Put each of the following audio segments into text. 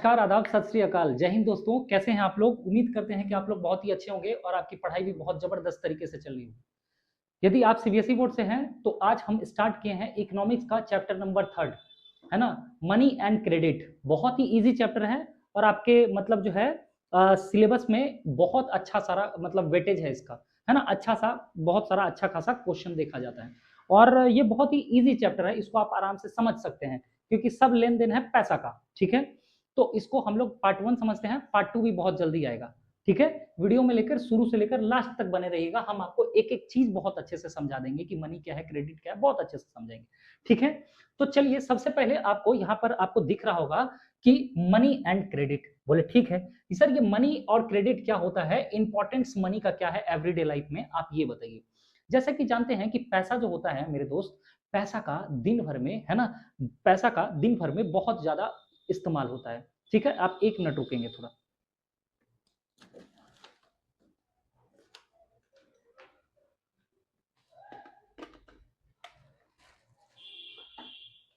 नमस्कार, आदाब, सत श्री अकाल, जय हिंद दोस्तों। कैसे हैं आप लोग? उम्मीद करते हैं कि आप लोग बहुत ही अच्छे होंगे और आपकी पढ़ाई भी बहुत जबरदस्त तरीके से चल रही होगी। यदि आप सीबीएसई बोर्ड से हैं तो आज हम स्टार्ट किए हैं इकोनॉमिक्स का चैप्टर नंबर 3, है ना, मनी एंड क्रेडिट। बहुत ही इजी चैप्टर है और आपके मतलब जो है सिलेबस में बहुत अच्छा सारा मतलब वेटेज है इसका, है ना। अच्छा सा बहुत सारा अच्छा खासा क्वेश्चन देखा जाता है और ये बहुत ही इजी चैप्टर है, इसको आप आराम से समझ सकते हैं क्योंकि सब लेन देन है पैसा का। ठीक है, तो इसको हम लोग पार्ट 1 समझते हैं, पार्ट 2 भी बहुत जल्दी आएगा। ठीक है, वीडियो में लेकर शुरू से लेकर लास्ट तक बने रहिएगा। हम आपको एक एक चीज बहुत अच्छे से समझा देंगे कि मनी क्या है, क्रेडिट क्या है, बहुत अच्छे से समझाएंगे। ठीक है, तो चलिए सबसे पहले आपको यहाँ पर आपको दिख रहा होगा कि मनी एंड क्रेडिट। बोले ठीक है सर, ये मनी और क्रेडिट क्या होता है, इंपॉर्टेंस मनी का क्या है एवरीडे लाइफ में, आप ये बताइए। जैसा कि जानते हैं कि पैसा जो होता है मेरे दोस्त, पैसा का दिन भर में, है ना, पैसा का दिन भर में बहुत ज्यादा इस्तेमाल होता है। ठीक है, आप 1 मिनट रुकेंगे थोड़ा।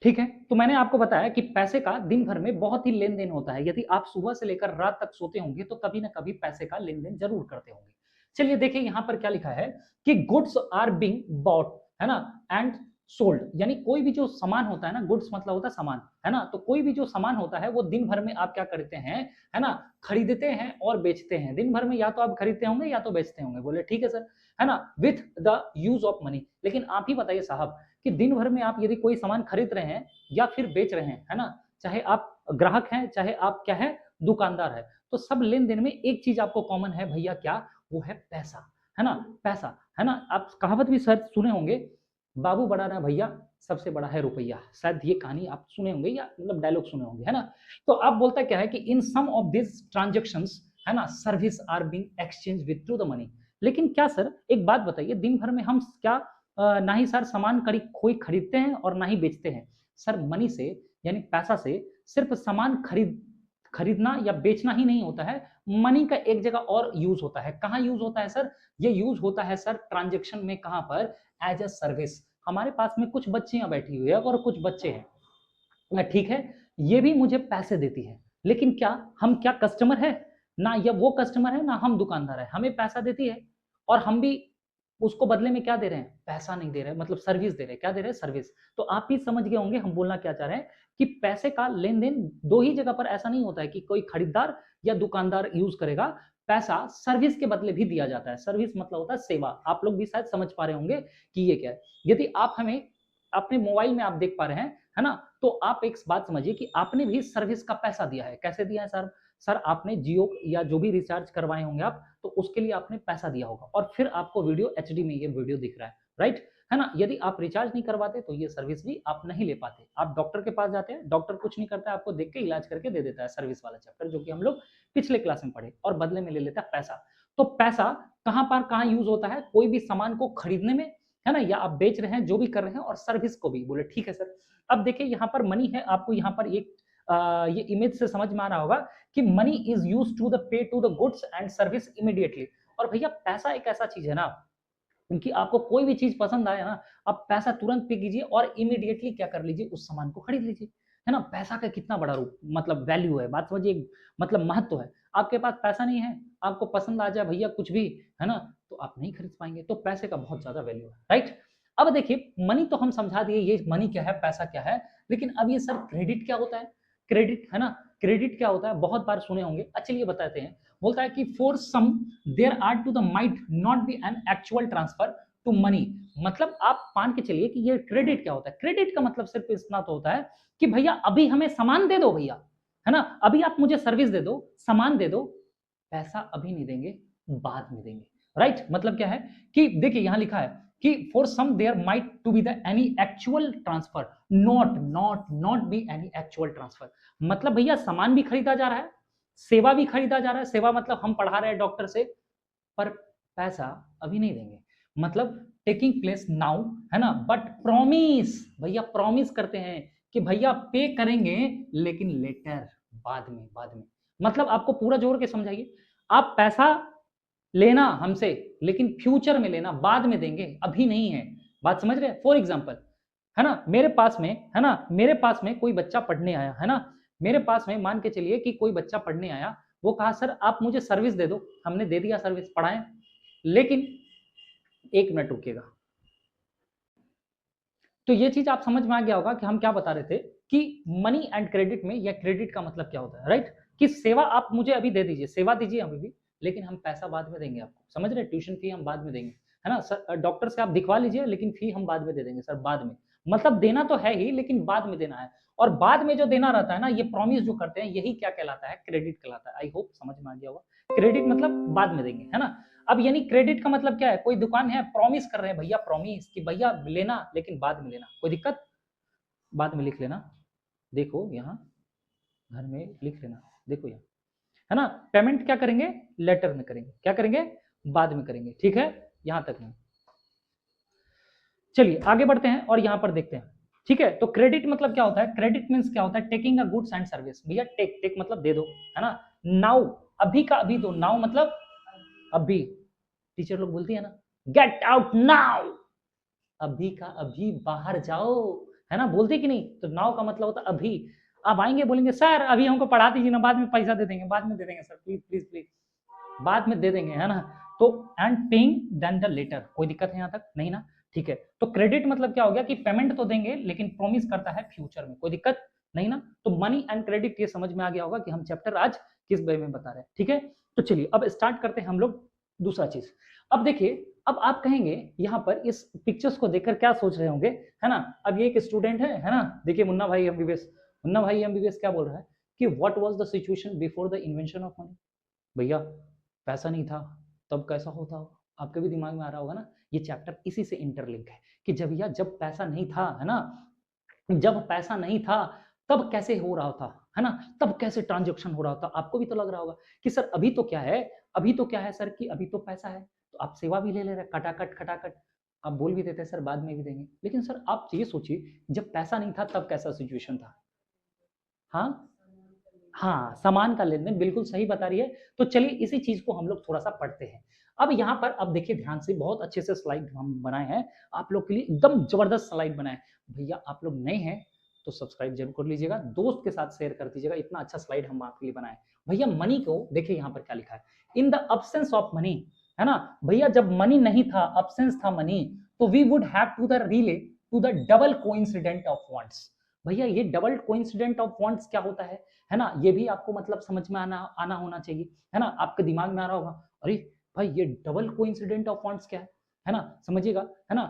ठीक है, तो मैंने आपको बताया कि पैसे का दिन भर में बहुत ही लेन देन होता है। यदि आप सुबह से लेकर रात तक सोते होंगे तो कभी ना कभी पैसे का लेन देन जरूर करते होंगे। चलिए देखिए यहाँ पर क्या लिखा है कि गुड्स आर बीइंग बॉट, है ना, एंड सोल्ड। यानी कोई भी जो सामान होता है ना, गुड्स मतलब होता है सामान, है ना, तो कोई भी जो सामान होता है वो दिन भर में आप क्या करते हैं, है ना, खरीदते हैं और बेचते हैं। दिन भर में या तो आप खरीदते होंगे या तो बेचते होंगे। बोले ठीक है सर, है ना, with the use of money. लेकिन आप ही बताइए साहब कि दिन भर में आप यदि कोई सामान खरीद रहे हैं या फिर बेच रहे हैं, है ना, चाहे आप ग्राहक हैं चाहे आप क्या है दुकानदार है, तो सब लेन देन में एक चीज आपको कॉमन है भैया, क्या? वो है पैसा, है ना, पैसा, है ना। आप कहावत भी सर सुने होंगे, बाबू बड़ा ना भैया, सबसे बड़ा है रुपया। शायद ये कहानी आप सुने होंगे या मतलब डायलॉग सुने होंगे, है ना। तो आप बोलता क्या है कि in some of this transactions, है ना, service are being exchange with through the money. लेकिन क्या सर, एक बात बताइए, दिन भर में हम क्या ना ही सर सामान कोई खरीदते हैं और ना ही बेचते हैं। सर मनी से यानी पैसा से सिर्फ सामान खरीदना या बेचना ही नहीं होता है। मनी का एक जगह और यूज होता है। कहाँ यूज होता है सर? ये यूज होता है सर ट्रांजेक्शन में। कहाँ पर? As a service. हमारे पास में कुछ बच्चियां बैठी हुई है और कुछ बच्चे हैं, ठीक है, ये भी मुझे पैसे देती है, लेकिन क्या हम क्या कस्टमर है? ना या वो कस्टमर है ना हम दुकानदार है। हमें पैसा देती है और हम भी उसको बदले में क्या दे रहे हैं? पैसा नहीं दे रहे, मतलब सर्विस दे रहे हैं। क्या दे रहे हैं? सर्विस। तो आप ही समझ गए होंगे हम बोलना क्या चाह रहे हैं कि पैसे का लेन देन दो ही जगह पर ऐसा नहीं होता है कि कोई खरीदार या दुकानदार यूज करेगा। पैसा सर्विस के बदले भी दिया जाता है। सर्विस मतलब होता है सेवा। आप लोग भी शायद समझ पा रहे होंगे कि ये क्या है। यदि आप हमें अपने मोबाइल में आप देख पा रहे हैं, है ना, तो आप एक बात समझिए कि आपने भी सर्विस का पैसा दिया है। कैसे दिया है सर? सर आपने जियो या जो भी रिचार्ज करवाए होंगे आप, तो उसके लिए आपने पैसा दिया होगा और फिर आपको वीडियो एचडी में ये वीडियो दिख रहा है, राइट, है ना। यदि आप रिचार्ज नहीं करवाते तो ये सर्विस भी आप नहीं ले पाते। आप डॉक्टर के पास जाते हैं, डॉक्टर कुछ नहीं करता है, आपको देख के इलाज करके दे देता है। सर्विस वाला चैप्टर जो कि हम लोग पिछले क्लास में पढ़े, और बदले में ले लेता है पैसा। तो पैसा कहां पर कहां यूज होता है? कोई भी सामान को खरीदने में, है ना, या आप बेच रहे हैं जो भी कर रहे हैं, और सर्विस को भी। बोले ठीक है सर। अब देखिए यहाँ पर मनी है, आपको यहाँ पर एक ये इमेज से समझ में आ रहा होगा कि money is use to the pay to the goods and service immediately. और भैया पैसा एक ऐसा चीज है ना, क्योंकि आपको कोई भी चीज पसंद आए ना, आप पैसा तुरंत पे कीजिए और इमीडिएटली क्या कर लीजिए, उस सामान को खरीद लीजिए, है ना। पैसा का कितना बड़ा रूप मतलब वैल्यू है, बात समझिए, मतलब महत्व है। आपके पास पैसा नहीं है, आपको पसंद आ जाए भैया कुछ भी, है ना, तो आप नहीं खरीद पाएंगे। तो पैसे का बहुत ज्यादा वैल्यू है, राइट। अब देखिए मनी तो हम समझा दिए, ये मनी क्या है, पैसा क्या है। लेकिन अब ये सर क्रेडिट क्या होता है? क्रेडिट, है ना, क्रेडिट क्या होता है, बहुत बार सुने होंगे। चलिए बताते हैं। बोलता है कि for some there are to the might not be an actual transfer to money. मतलब आप मान के चलिए कि ये क्रेडिट क्या होता है। क्रेडिट का मतलब सिर्फ इतना तो होता है कि भैया अभी हमें सामान दे दो भैया, है ना, अभी आप मुझे सर्विस दे दो, सामान दे दो, पैसा अभी नहीं देंगे, बाद में देंगे, राइट। मतलब क्या है कि देखिए यहां लिखा है कि for some there might to be the any actual transfer, not not not be any actual transfer. मतलब भैया सामान भी खरीदा जा रहा है, सेवा भी खरीदा जा रहा है। सेवा मतलब हम पढ़ा रहे हैं डॉक्टर से, पर पैसा अभी नहीं देंगे। मतलब टेकिंग प्लेस नाउ, है ना, बट प्रॉमिस, भैया प्रॉमिस करते हैं कि भैया पे करेंगे लेकिन लेटर, बाद में, बाद में। मतलब आपको पूरा जोड़ के समझाइए, आप पैसा लेना हमसे लेकिन फ्यूचर में लेना, बाद में देंगे, अभी नहीं है। बात समझ रहे हैं? फॉर एग्जाम्पल, है ना, मेरे पास में, है ना, मेरे पास में कोई बच्चा पढ़ने आया, है ना, मेरे पास में मान के चलिए कि कोई बच्चा पढ़ने आया, वो कहा सर आप मुझे सर्विस दे दो, हमने दे दिया सर्विस, पढ़ाएं। लेकिन 1 मिनट रुकिएगा। तो ये चीज आप समझ में आ गया होगा कि हम क्या बता रहे थे कि मनी एंड क्रेडिट में, या क्रेडिट का मतलब क्या होता है, राइट? कि सेवा आप मुझे अभी दे दीजिए, सेवा दीजिए अभी भी, लेकिन हम पैसा बाद में देंगे आपको, समझ रहे? ट्यूशन फी हम बाद में देंगे, है ना सर? डॉक्टर से आप दिखवा लीजिए, लेकिन फी हम बाद में दे देंगे सर, बाद में। मतलब देना तो है ही, लेकिन बाद में देना है। और बाद में जो देना रहता है ना, ये प्रॉमिस जो करते हैं, यही क्या कहलाता है? क्रेडिट कहलाता है। आई होप समझ में आ गया होगा। क्रेडिट मतलब बाद में देंगे, है ना? अब यानी क्रेडिट का मतलब क्या है? कोई दुकान है, प्रॉमिस कर रहे हैं भैया, प्रॉमिस कि भैया लेना, लेकिन बाद में लेना, कोई दिक्कत? बाद में लिख लेना, देखो यहाँ घर में लिख लेना, देखो यहाँ, है ना? पेमेंट क्या करेंगे? लेटर में करेंगे। क्या करेंगे? बाद में करेंगे, ठीक है? यहां तक नहीं। चलिए आगे बढ़ते हैं और यहां पर देखते हैं, ठीक है? तो क्रेडिट मतलब क्या होता है? क्रेडिट मींस क्या होता है? Taking a goods and service. भैया टेक, टेक मतलब दे दो, है ना? नाउ, अभी का अभी दो, नाउ मतलब अभी। टीचर लोग बोलती है ना, गेट आउट नाउ, अभी का अभी बाहर जाओ, है ना? बोलते कि नहीं? तो नाउ का मतलब होता है अभी। आप आएंगे बोलेंगे सर अभी हमको पढ़ा दीजिए ना, बाद में पैसा दे देंगे, बाद में दे देंगे सर, प्लीज प्लीज प्लीज, बाद में दे देंगे, है ना? तो and paying then the letter, कोई दिक्कत है यहाँ तक? नहीं ना? ठीक है। तो क्रेडिट मतलब क्या हो गया कि पेमेंट तो देंगे, लेकिन प्रॉमिस करता है फ्यूचर में, कोई दिक्कत नहीं ना? तो मनी एंड क्रेडिट ये समझ में आ गया होगा कि हम चैप्टर आज किस वे में बता रहे हैं, ठीक है? तो चलिए अब स्टार्ट करते हैं हम लोग दूसरा चीज। अब देखिए, अब आप कहेंगे यहाँ पर इस पिक्चर्स को देखकर क्या सोच रहे होंगे, है ना? अब ये एक स्टूडेंट है ना? देखिए मुन्ना भाई एमबीबीएस, मुन्ना भाई एमबीबीएस क्या बोल रहा है कि what was the situation before the invention of money. भैया पैसा नहीं था तब कैसा होता होगा? आपके भी दिमाग में आ रहा होगा ना? ये चैप्टर इसी से इंटरलिंक है कि जब भैया जब पैसा नहीं था, है ना, जब पैसा नहीं था तब कैसे हो रहा था, है ना? तब कैसे ट्रांजैक्शन हो रहा था? आपको भी तो लग रहा होगा कि सर अभी तो क्या है, अभी तो क्या है सर कि अभी तो पैसा है, तो आप सेवा भी ले ले रहे, खटाखट खटाखट। आप बोल भी देते सर बाद में भी देंगे, लेकिन सर आप ये सोचिए जब पैसा नहीं था तब कैसा सिचुएशन था? हाँ, हाँ, सामान का लेन-देन, बिल्कुल सही बता रही है। तो चलिए इसी चीज़ को हम लोग थोड़ा-सा पढ़ते हैं। अब यहाँ पर अब देखिए ध्यान से, बहुत अच्छे से स्लाइड हम बनाए हैं, आप लोग के लिए एकदम ज़बरदस्त स्लाइड बनाए हैं। भैया आप लोग नए हैं, तो सब्सक्राइब ज़रूर कर लीजिएगा, दोस्त के साथ शेयर कर दीजिएगा, इतना अच्छा स्लाइड हम आपके लिए बनाए। भैया मनी को देखिए यहाँ पर क्या लिखा है, in the absence of money, है ना? भैया जब मनी नहीं था, अब्सेंस था मनी, तो we would have to the rely to the double coincident of wants. भैया ये डबल कोइंसिडेंट ऑफ वांट्स क्या होता है ना? ये भी आपको मतलब समझ में आना आना होना चाहिए, है ना? आपके दिमाग में आ रहा होगा, अरे भाई ये डबल कोइंसिडेंट ऑफ वांट्स क्या है ना? समझिएगा, है ना?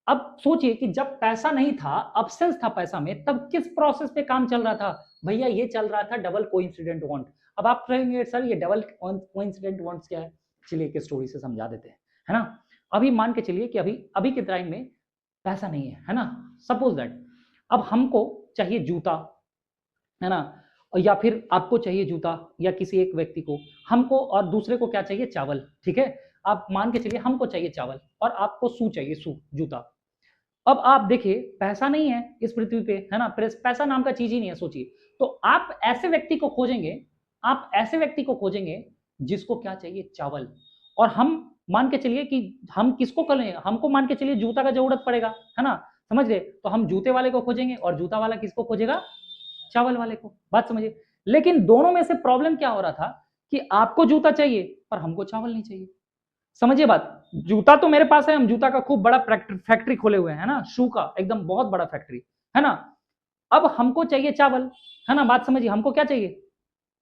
अब सोचिए कि जब पैसा नहीं था, अब्सेंस था पैसा में, तब किस प्रोसेस पे काम चल रहा था? भैया ये चल रहा था डबल कोइंसिडेंट वांट। अब आप कहेंगे सर ये डबल कोइंसिडेंट वांट्स क्या है? चलिए एक स्टोरी से समझा देते हैं, है ना? अभी मान के चलिए कि अभी अभी के टाइम में पैसा नहीं है ना? सपोज दैट अब हमको चाहिए जूता, है ना? या फिर आपको चाहिए जूता, या किसी एक व्यक्ति को, हमको और दूसरे को क्या चाहिए? चावल, ठीक है? आप मान के चलिए हमको चाहिए चावल और आपको शू चाहिए, शू, जूता। अब आप देखिए पैसा नहीं है इस पृथ्वी पे, है ना? पैसा नाम का चीज ही नहीं है, सोचिए। तो आप ऐसे व्यक्ति को खोजेंगे, आप ऐसे व्यक्ति को खोजेंगे जिसको क्या चाहिए? चावल। और हम मान के चलिए कि हम किसको करें, हमको मान के चलिए जूता का जरूरत पड़ेगा, है ना? समझ रहे? तो हम जूते वाले को खोजेंगे और जूता वाला किसको खोजेगा? चावल वाले को। बात समझिए। लेकिन दोनों में से प्रॉब्लम क्या हो रहा था कि आपको जूता चाहिए पर हमको चावल नहीं चाहिए। समझिए बात। जूता तो मेरे पास है, हम जूता का खूब बड़ा फैक्ट्री खोले हुए हैं, है ना? शू का एकदम बहुत बड़ा फैक्ट्री, है ना? अब हमको चाहिए चावल, है ना? बात समझिए, हमको क्या चाहिए?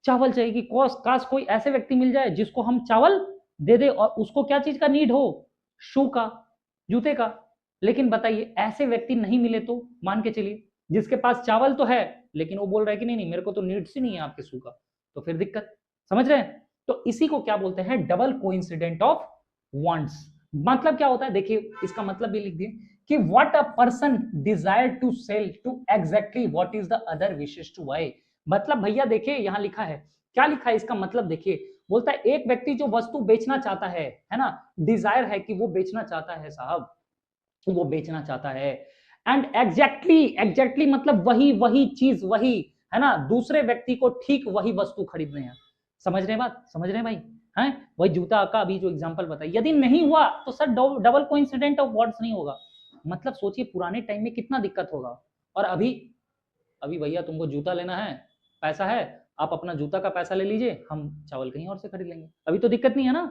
चावल चाहिए। कि काश कोई ऐसे व्यक्ति मिल जाए जिसको हम चावल दे दे और उसको क्या चीज का नीड हो? शू का, जूते का। लेकिन बताइए ऐसे व्यक्ति नहीं मिले तो मान के चलिए जिसके पास चावल तो है, लेकिन वो बोल रहा है कि नहीं नहीं मेरे को तो नीड्स ही नहीं है आपके शू का, तो फिर दिक्कत। समझ रहे हैं? तो इसी को क्या बोलते हैं? Double coincident of wants. मतलब क्या होता है? देखिए इसका मतलब भी लिख दिए कि what a person desire to sell to exactly what is the other wishes to buy. मतलब भैया देखिए यहां लिखा है, क्या लिखा है इसका मतलब देखिए, बोलता है एक व्यक्ति जो वस्तु बेचना चाहता है ना? डिजायर है कि वो बेचना चाहता है साहब, वो बेचना चाहता है। एंड एग्जैक्टली मतलब वही वही चीज, वही, है ना? दूसरे व्यक्ति को ठीक वही वस्तु खरीदने हैं। समझ रहे हैं बात? समझ रहे हैं भाई? हैं? वही जूता का अभी जो एग्जांपल बताया, यदि नहीं हुआ तो sir double coincident of words नहीं होगा। मतलब सोचिए पुराने टाइम में कितना दिक्कत होगा। और अभी अभी भैया तुमको जूता लेना है, पैसा है, आप अपना जूता का पैसा ले लीजिए, हम चावल कहीं और से खरीद लेंगे। अभी तो दिक्कत नहीं है ना,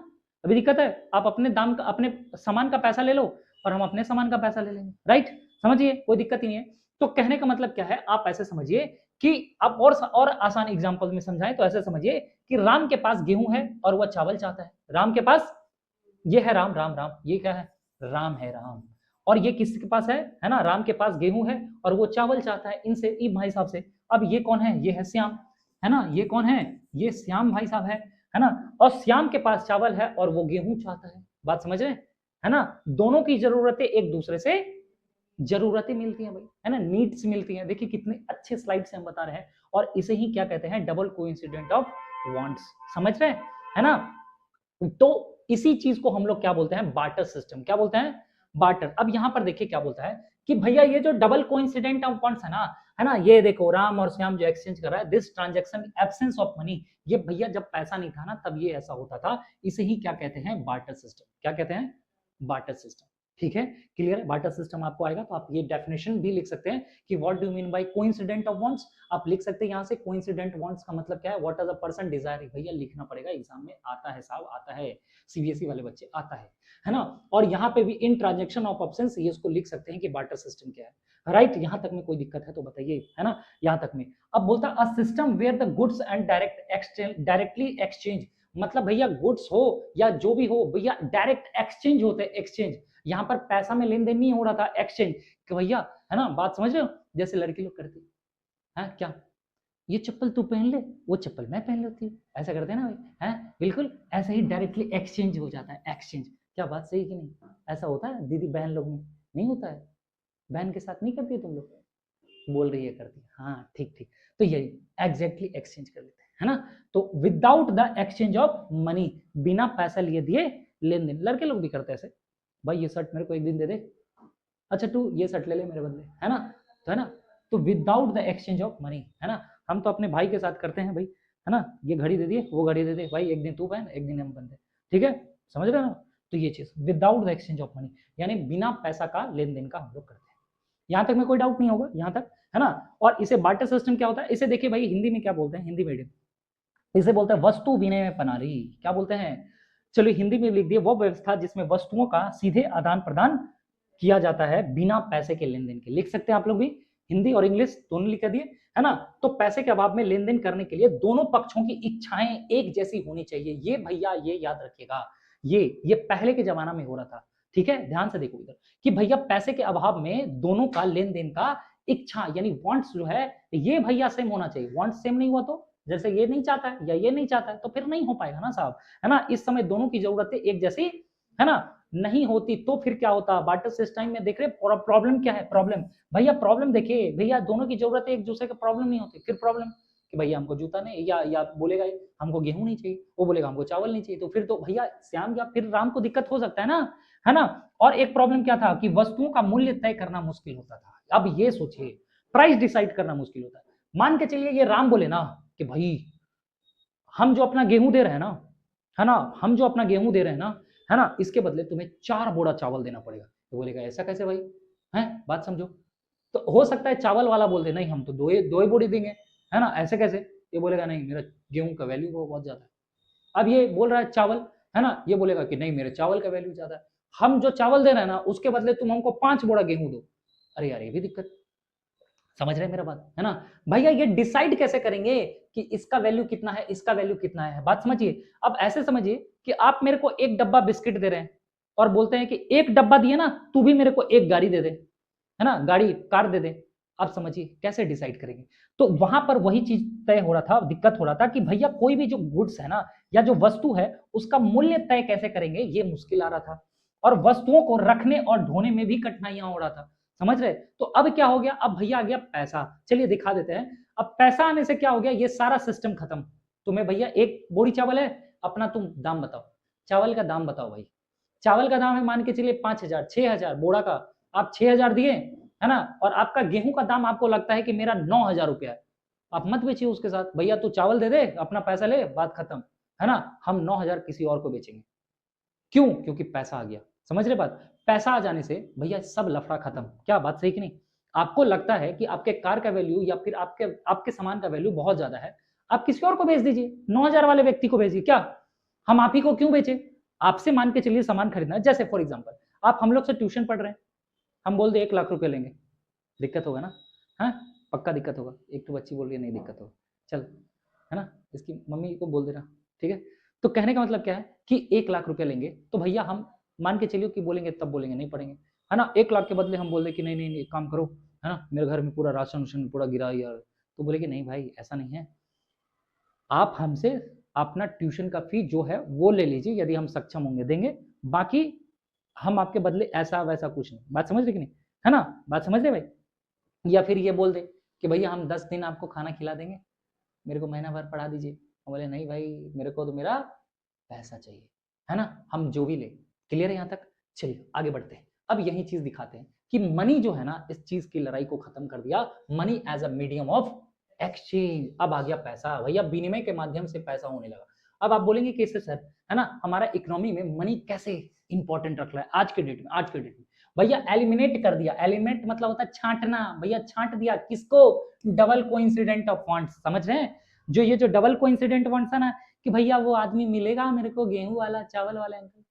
अभी दिक्कत है आप अपने दाम का, अपने सामान का पैसा ले लो और हम अपने सामान का पैसा ले लेंगे, राइट? समझिए, कोई दिक्कत ही नहीं है। तो कहने का मतलब क्या है, आप ऐसे समझिए कि आप और आसान एग्जांपल में समझाएं तो ऐसे समझिए कि राम के पास गेहूं है और वह चावल चाहता है। राम के पास, ये है राम, राम राम, ये क्या है, राम है राम। और ये किसके पास है ना, राम के पास गेहूं है और वो चावल चाहता है इनसे, इन भाई साहब से। अब ये कौन है, ये है श्याम, है ना, ये कौन है, ये श्याम भाई साहब है ना। और श्याम के पास चावल है और वो गेहूं चाहता है, बात समझ रहे हैं, है ना। दोनों की जरूरतें एक दूसरे से जरूरतें मिलती हैं भाई, है ना, नीड्स मिलती हैं। देखिए कितने अच्छे स्लाइड से हम बता रहे हैं, और इसे ही क्या कहते हैं, डबल कोइंसिडेंट ऑफ वांट्स, समझ रहे हैं, है ना। तो इसी चीज को हम लोग क्या बोलते हैं, बार्टर सिस्टम, क्या बोलते हैं, बार्टर। अब यहां पर देखिए क्या बोलता है कि भैया ये जो डबल कोइंसिडेंट ऑफ वांट्स है ना, ये देखो राम और श्याम जो एक्सचेंज कर रहा है, this transaction absence of money, ये भैया जब पैसा नहीं था ना तब ये ऐसा होता था, इसे ही क्या कहते हैं, बार्टर सिस्टम। क्या कहते हैं, बार्टर सिस्टम। ठीक है, क्लियर है। बार्टर सिस्टम आपको आएगा तो आप ये डेफिनेशन भी लिख सकते हैं कि what do you mean by coincident of wants. आप लिख सकते हैं यहां से कोइंसिडेंट वांट्स का मतलब क्या है, what does a person desire. भैया लिखना पड़ेगा, एग्जाम में आता है साहब, आता है, सीबीएसई वाले बच्चे आता है ना। और यहाँ पे भी इन ट्रांजेक्शन ऑफ ऑप्शंस ये इसको लिख सकते हैं कि बार्टर सिस्टम क्या है, राइट। यहाँ तक में कोई दिक्कत है तो बताइए, है ना, यहाँ तक में। अब बोलता a system where the goods and directly exchange, मतलब भैया गुड्स हो या जो भी हो भैया डायरेक्ट एक्सचेंज होते हैं, एक्सचेंज। यहाँ पर पैसा में लेन देन नहीं हो रहा था, एक्सचेंज कि भैया, है ना, बात समझ रहे हो, जैसे लड़की लोग करती है, क्या ये चप्पल तू पहन ले, वो चप्पल मैं पहन लेती हूँ, ऐसा करते हैं ना भाई, है बिल्कुल ऐसे ही डायरेक्टली एक्सचेंज हो जाता है, एक्सचेंज। क्या बात सही कि नहीं, ऐसा होता है दीदी बहन लोग में, नहीं होता है, बहन के साथ नहीं करती तुम लोग, बोल रही है करती है, हाँ ठीक ठीक। तो यही एग्जैक्टली एक्सचेंज कर लेते हैं, है ना। तो without the exchange of money, बिना पैसा लिए दिए लेन देन, लड़के लोग भी करते हैं ऐसे, भाई ये शर्ट मेरे को एक दिन दे दे, अच्छा तू ये शर्ट ले ले मेरे बदले, है ना, तो है ना। तो without the exchange of money, है ना, हम तो अपने भाई के साथ करते हैं भाई, है ना, ये घड़ी दे दिए, वो घड़ी दे दे भाई, एक दिन तू पहन एक दिन हम पहनते, ठीक है, समझ रहे हो ना। तो ये चीज without the exchange of money, यानी बिना पैसा का लेन देन का हम लोग करते हैं। यहाँ तक में कोई डाउट नहीं होगा, यहाँ तक, है ना। और इसे बार्टर सिस्टम क्या होता है, इसे देखिए भाई हिंदी में क्या बोलते हैं, हिंदी मीडियम इसे बोलते हैं वस्तु विनिमय प्रणाली, क्या बोलते हैं, चलिए हिंदी में लिख दिए, वो व्यवस्था जिसमें वस्तुओं का सीधे आदान प्रदान किया जाता है बिना पैसे के लेन देन के। लिख सकते हैं आप लोग भी, हिंदी और इंग्लिश दोनों लिख दिए, है ना। तो पैसे के अभाव में लेन देन करने के लिए दोनों पक्षों की इच्छाएं एक जैसी होनी चाहिए, ये भैया ये याद रखिएगा, ये पहले के जमाना में हो रहा था, ठीक है, ध्यान से देखो इधर कि भैया पैसे के अभाव में दोनों का लेन देन का इच्छा यानी वांट्स जो है ये भैया सेम होना चाहिए। वांट्स सेम नहीं हुआ तो, जैसे ये नहीं चाहता है या ये नहीं चाहता है तो फिर नहीं हो पाएगा ना साहब, है ना। इस समय दोनों की जरूरतें एक जैसी, है ना, नहीं होती तो फिर क्या होता, बार्टर सिस्टम में देख रहे प्रॉब्लम क्या है, प्रॉब्लम भैया, प्रॉब्लम देखिए भैया, दोनों की जरूरतें एक दूसरे का प्रॉब्लम नहीं होती, फिर प्रॉब्लम कि भैया हमको जूता नहीं, या बोलेगा हमको गेहूं नहीं चाहिए, वो बोलेगा हमको चावल नहीं चाहिए, तो फिर तो भैया श्याम या फिर राम को दिक्कत हो सकता है ना। और एक प्रॉब्लम क्या था कि वस्तुओं का मूल्य तय करना मुश्किल होता था। अब ये सोचिए, प्राइस डिसाइड करना मुश्किल होता है। मान के चलिए ये राम बोले ना कि भाई हम जो अपना गेहूं दे रहे हैं ना, है ना, हम जो अपना गेहूं दे रहे हैं ना, है ना, इसके बदले तुम्हें 4 बोरा चावल देना पड़ेगा। तो बोलेगा ऐसा कैसे भाई, है बात समझो। तो हो सकता है चावल वाला बोल दे नहीं हम तो दो ही बोरी देंगे, है ना, ऐसे कैसे। ये बोलेगा नहीं मेरा गेहूं का वैल्यू बहुत ज्यादा है। अब ये बोल रहा है चावल, है ना, ये बोलेगा कि नहीं मेरे चावल का वैल्यू ज्यादा है, हम जो चावल दे रहे हैं ना उसके बदले तुम हमको 5 बोरा गेहूं दो। अरे यार ये भी दिक्कत, समझ रहे हैं मेरा बात, है ना। भैया ये डिसाइड कैसे करेंगे कि इसका वैल्यू कितना है, इसका वैल्यू कितना है, बात समझिए। अब ऐसे समझिए कि आप मेरे को एक डब्बा बिस्किट दे रहे हैं और बोलते हैं कि एक डब्बा दिए ना तू भी मेरे को एक गाड़ी दे दे, है ना, गाड़ी कार दे दे। आप समझिए कैसे डिसाइड करेंगे। तो वहां पर वही चीज तय हो रहा था, दिक्कत हो रहा था कि भैया कोई भी जो गुड्स है ना या जो वस्तु है उसका मूल्य तय कैसे करेंगे, ये मुश्किल आ रहा था। और वस्तुओं को रखने और ढोने में भी कठिनाइयां हो रहा था, समझ रहे। तो अब क्या हो गया, अब भैया आ गया पैसा, चलिए दिखा देते हैं। अब पैसा आने से क्या हो गया, ये सारा सिस्टम खत्म। तुम्हें भैया एक बोरी चावल है, अपना तुम दाम बताओ, चावल का दाम बताओ भाई। चावल का दाम है मान के चलिए 5,000 6,000 बोरा का, आप 6,000 दिए, है ना, और आपका गेहूं का दाम आपको लगता है कि मेरा 9,000 रुपया है। आप मत बेचिए उसके साथ, भैया तू चावल दे दे अपना पैसा ले, बात खत्म, है ना। हम 9,000 किसी और को बेचेंगे, क्यों, क्योंकि पैसा आ गया, समझ रहे बात। पैसा आ जाने से भैया सब लफड़ा खत्म, क्या बात सही कि नहीं। आपको लगता है कि आपके कार का वैल्यू या फिर आपके आपके सामान का वैल्यू बहुत ज्यादा है, आप किसी और को भेज दीजिए, 9,000 वाले व्यक्ति को भेजिए। क्या हम आप ही को क्यों बेचे? आपसे मान के चलिए सामान खरीदना, जैसे फॉर एग्जाम्पल आप हम लोग से ट्यूशन पढ़ रहे हैं, हम बोल दे 1 लाख रुपए लेंगे, दिक्कत होगा ना? हाँ, पक्का दिक्कत होगा। एक तो बच्ची बोल रही है नहीं दिक्कत होगा, चल, है ना, इसकी मम्मी को बोल देना, ठीक है। तो कहने का मतलब क्या है कि 1 लाख रुपया लेंगे, तो भैया हम मान के चलिए कि बोलेंगे, तब बोलेंगे नहीं पढ़ेंगे, है ना। 1 लाख के बदले हम बोल दे कि नहीं नहीं नहीं, एक काम करो, है ना, मेरे घर में पूरा राशन उशन पूरा गिरा यार, तो बोले कि नहीं भाई ऐसा नहीं है, आप हमसे अपना ट्यूशन का फी जो है वो ले लीजिए, यदि हम सक्षम होंगे देंगे, बाकी हम आपके बदले ऐसा वैसा कुछ नहीं। बात समझ रहे कि नहीं, है ना, बात समझ रहे भाई। या फिर ये बोल दे कि भैया हम 10 दिन आपको खाना खिला देंगे, मेरे को महीना भर पढ़ा दीजिए, हम बोले नहीं भाई, मेरे को तो मेरा पैसा चाहिए, है ना, हम जो भी ले। क्लियर है यहाँ तक? चलिए आगे बढ़ते हैं। अब यही चीज दिखाते हैं कि मनी जो है ना, इस चीज की लड़ाई को खत्म कर दिया, money as a medium of exchange. अब आ गया पैसा, भैया विनिमय के माध्यम से पैसा होने लगा। अब आप बोलेंगे कैसे सर, है ना, हमारा इकोनॉमी में मनी कैसे इंपॉर्टेंट रख रहा है आज के डेट में? आज के डेट में भैया एलिमिनेट कर दिया। एलिमिनेट मतलब होता है छांटना, भैया छांट दिया किसको? Double coincident of funds. समझ रहे हैं? जो ये जो डबल कोइंसिडेंट फंड्स है ना, कि भैया वो आदमी मिलेगा मेरे को गेहूं वाला चावल वाला अंकल,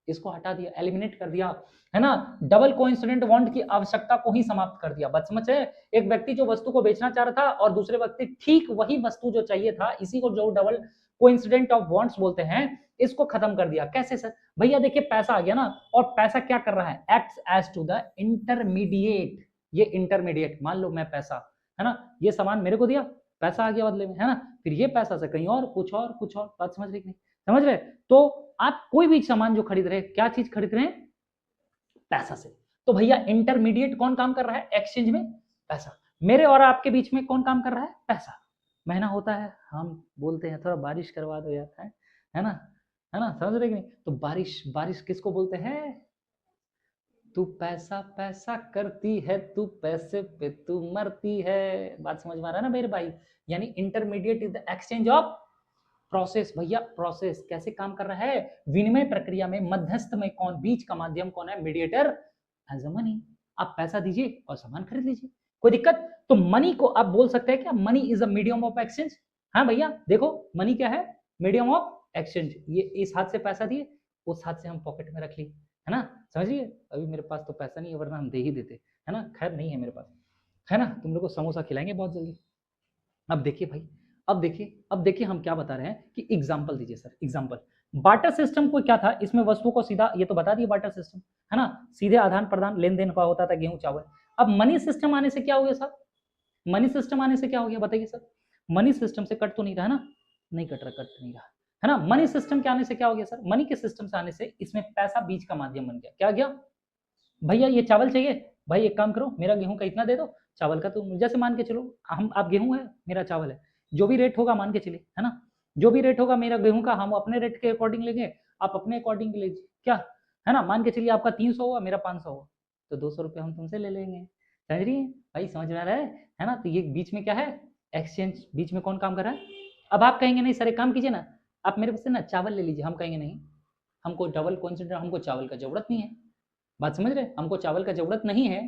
इसको हटा दिया, एलिमिनेट कर दिया, है ना। डबल कोइंसिडेंट बॉन्ड की आवश्यकता को ही समाप्त कर दिया। बात समझ है? एक व्यक्ति जो वस्तु को बेचना चाह रहा था और दूसरे व्यक्ति ठीक वही वस्तु जो चाहिए था, इसी को जो डबल कोइंसिडेंट ऑफ बॉन्ड्स बोलते हैं, इसको खत्म कर दिया। कैसे सर? भैया देखिए पैसा आ गया ना, और पैसा क्या कर रहा है? Acts as to the intermediate. ये इंटरमीडिएट, मान लो मैं पैसा, है ना, ये सामान मेरे को दिया, पैसा आ गया बदले में, है ना, फिर ये पैसा से कहीं और कुछ और कुछ और। बात समझ रहे कि नहीं? समझ रहे? तो आप कोई भी सामान जो खरीद रहे हैं, क्या चीज खरीद रहे हैं? पैसा से। तो भैया इंटरमीडिएट कौन काम कर रहा है एक्सचेंज में? पैसा। मेरे और आपके बीच में कौन काम कर रहा है? पैसा। महीना होता है, हम बोलते हैं थोड़ा बारिश करवा दो यार, है ना, है ना, समझ रहे कि नहीं? तो बारिश, बारिश किसको बोलते हैं? तू पैसा पैसा करती है, तू पैसे पे तू मरती है। बात समझ में आ रहा है ना मेरे भाई? यानी intermediate is the exchange of process. भैया प्रोसेस कैसे काम कर रहा है? विनिमय प्रक्रिया में मध्यस्थ में कौन, बीच का माध्यम कौन है? Mediator as a money. आप पैसा दीजिए और सामान खरीद लीजिए, कोई दिक्कत? तो मनी को आप बोल सकते हैं क्या money is a medium of exchange? हाँ भैया देखो, मनी क्या है? Medium of exchange. ये इस हाथ से पैसा दिए, उस हाथ से हम पॉकेट में रख ली, है ना, समझिए। अभी मेरे पास तो पैसा नहीं है, वरना हम दे ही देते, है ना, खैर नहीं है मेरे पास, है ना। तुम लोग को समोसा खिलाएंगे बहुत जल्दी। अब देखिए भाई, अब देखिए हम क्या बता रहे हैं कि एग्जाम्पल दीजिए सर, एग्जाम्पल। बार्टर सिस्टम को क्या था? इसमें वस्तु को सीधा, ये तो बता दिए बार्टर सिस्टम, है ना, सीधे आदान प्रदान लेन देन का होता था, गेहूं चावल। अब मनी सिस्टम आने से क्या हो गया सर? मनी सिस्टम आने से क्या हो गया बताइए सर? मनी सिस्टम से कट तो नहीं रहा है ना? नहीं कट रहा, कट नहीं रहा, है ना। मनी सिस्टम के आने से क्या हो गया सर? मनी के सिस्टम से आने से इसमें पैसा बीच का माध्यम बन गया। क्या गया? भैया ये चावल चाहिए, भाई एक काम करो, मेरा गेहूं का इतना दे दो, चावल का तो जैसे मान के चलो, हम आप गेहूं है, मेरा चावल है, जो भी रेट होगा मान के चलिए, है ना, जो भी रेट होगा मेरा गेहूं का, हम अपने रेट के अकॉर्डिंग लेंगे, आप अपने अकॉर्डिंग लीजिए, क्या, है ना। मान के चलिए आपका 300 हुआ, मेरा 500 हुआ, तो 200 रुपये हम तुमसे ले लेंगे। समझ रही है भाई? समझ में आ रहा है ना? तो ये बीच में क्या है? एक्सचेंज। बीच में कौन काम कर रहा है? अब आप कहेंगे नहीं सर एक काम कीजिए ना, आप मेरे पास से ना चावल ले लीजिए। हम कहेंगे नहीं, हमको डबल कॉन्सेंट्रेट, हमको चावल का जरूरत नहीं है। बात समझ रहे? हमको चावल का जरूरत नहीं है,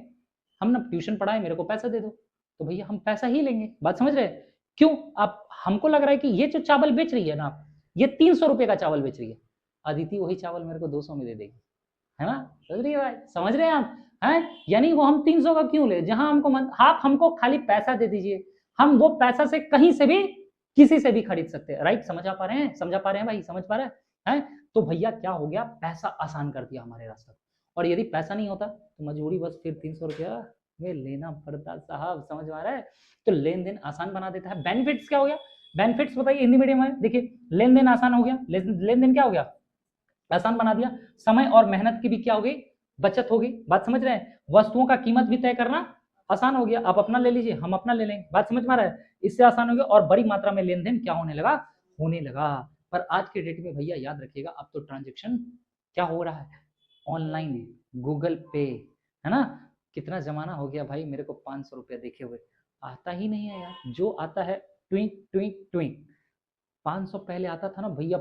हम ना ट्यूशन पढ़ाए, मेरे को पैसा दे दो, तो भैया हम पैसा ही लेंगे। बात समझ रहे? क्यों? आप, हमको लग रहा है कि ये जो चावल बेच रही है ना आप, ये 300 रुपए का चावल बेच रही है, अदिति वही चावल मेरे को 200 में दे देगी, है ना। समझ रही है भाई? समझ रहे हैं आप? हैं, यानी वो हम 300 का क्यों ले, जहां हमको आप हमको खाली पैसा दे दीजिए, हम वो पैसा से कहीं से भी किसी से भी खरीद सकते हैं। राइट? समझ आ पा रहे हैं? समझा पा रहे हैं भाई? समझ पा रहे हैं? तो भैया क्या हो गया? पैसा आसान कर दिया हमारे रास्ते। और यदि पैसा नहीं होता तो मजबूरी बस फिर 300 रुपया में लेना पड़ता साहब। समझ में आ रहा है? तो लेन देन आसान बना देता है। बेनिफिट्स क्या हो गया? बेनिफिट्स बताइए हिंदी मीडियम में। देखिए लेन देन आसान हो गया, लेन देन क्या हो गया? आसान बना दिया। समय और मेहनत की भी क्या हो गई? बचत होगी। बात समझ रहे हैं? वस्तुओं का कीमत भी तय करना आसान हो गया। आप अपना ले लीजिए, हम अपना ले लेंगे। बात समझ में आ रहा है? इससे आसान हो गया और बड़ी मात्रा में लेन देन क्या होने लगा? होने लगा। पर आज के डेट में भैया याद रखिएगा, अब तो ट्रांजेक्शन क्या हो रहा है? ऑनलाइन, गूगल पे, है ना। कितना जमाना हो गया भाई, मेरे को 500 रुपया देखे हुए आता ही नहीं है यार। जो आता है ट्विंक ट्विंक ट्विंक। 500 पहले आता था ना भैया,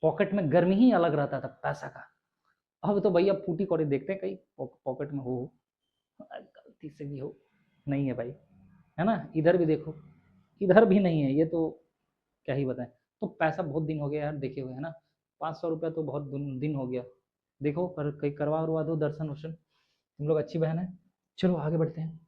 पॉकेट में गर्मी ही अलग रहता था पैसा का। अब तो भैया फूटी कौड़ी देखते हैं कहीं पॉकेट में हो, गलती से भी हो, नहीं है भाई, है ना। इधर भी देखो, इधर भी नहीं है, ये तो क्या ही बताएं। तो पैसा बहुत दिन हो गया यार देखे हुए, है ना। 500 रुपया तो बहुत दिन हो गया। देखो पर कहीं करवा उरवा दो दर्शन वर्शन, तुम लोग अच्छी बहन है। चलो आगे बढ़ते हैं।